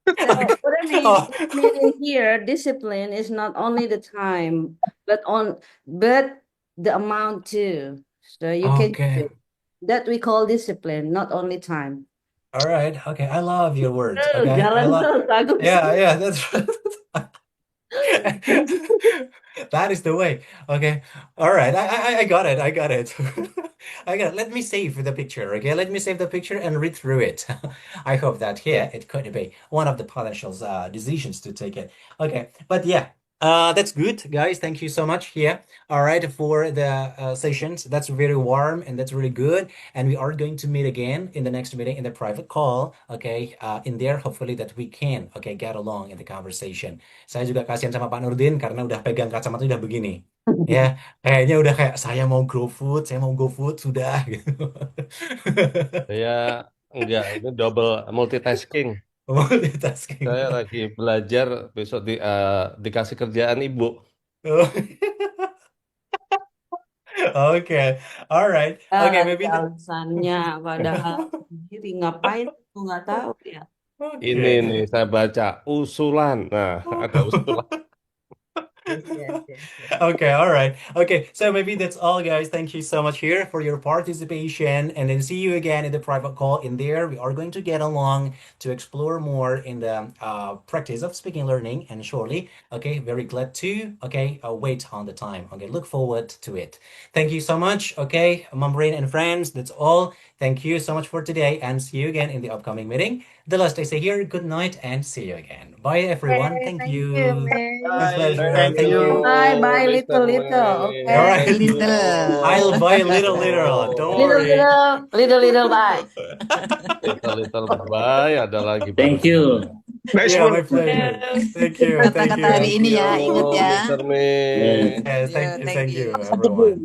So Okay. what I mean, Oh. what I mean in here, discipline is not only the time, but the amount too. So you can Okay. that we call discipline, not only time. All right. Okay. I love your words. Terus, Okay. I jalan love. terus, bagus. Yeah, that's that is the way. Okay. All right. I got it. I got it. I got it. Let me save the picture. Okay. Let me save the picture and read through it. I hope that here it could be one of the potential decisions to take it. Okay. But yeah. That's good, guys. Thank you so much here. All right, for the sessions. That's very warm and that's really good. And we are going to meet again in the next meeting in the private call. Okay, in there hopefully that we can get along in the conversation. Saya juga kasihan sama Pak Nurdin karena udah pegang kacamata udah begini. Ya, kayaknya udah kayak saya mau GoFood, saya mau GoFood sudah gitu. Ya, enggak, ini double multitasking. Multitasking. Saya lagi belajar, besok dikasih kerjaan ibu. Okay, all right. Okay, maybe alasannya padahal sendiri ngapain aku nggak tahu ya. Ini Okay. nih saya baca usulan. Nah, ada usulan. Yes. Okay, all right. Okay, so maybe that's all, guys. Thank you so much here for your participation. And then see you again in the private call. In there, we are going to get along to explore more in the practice of speaking learning. And surely, okay, very glad to, wait on the time. Okay, look forward to it. Thank you so much. Okay, Mambrain and friends, that's all. Thank you so much for today and see you again in the upcoming meeting. The last I say here, good night and see you again. Bye, everyone. Okay, Thank thank you. you, man. My pleasure. Thank Thank you, you. Bye, little, Mr. okay? All right. Little, little. I'll buy little. Don't Little, worry. little, bye. Little, bye. Ada lagi Thank baru. you. Nice Yeah, one. my pleasure. Thank you. Thank Kata-kata you. hari ini ya, ingat ya. Mr. May. Yes, Yo, thank thank you, you. everyone.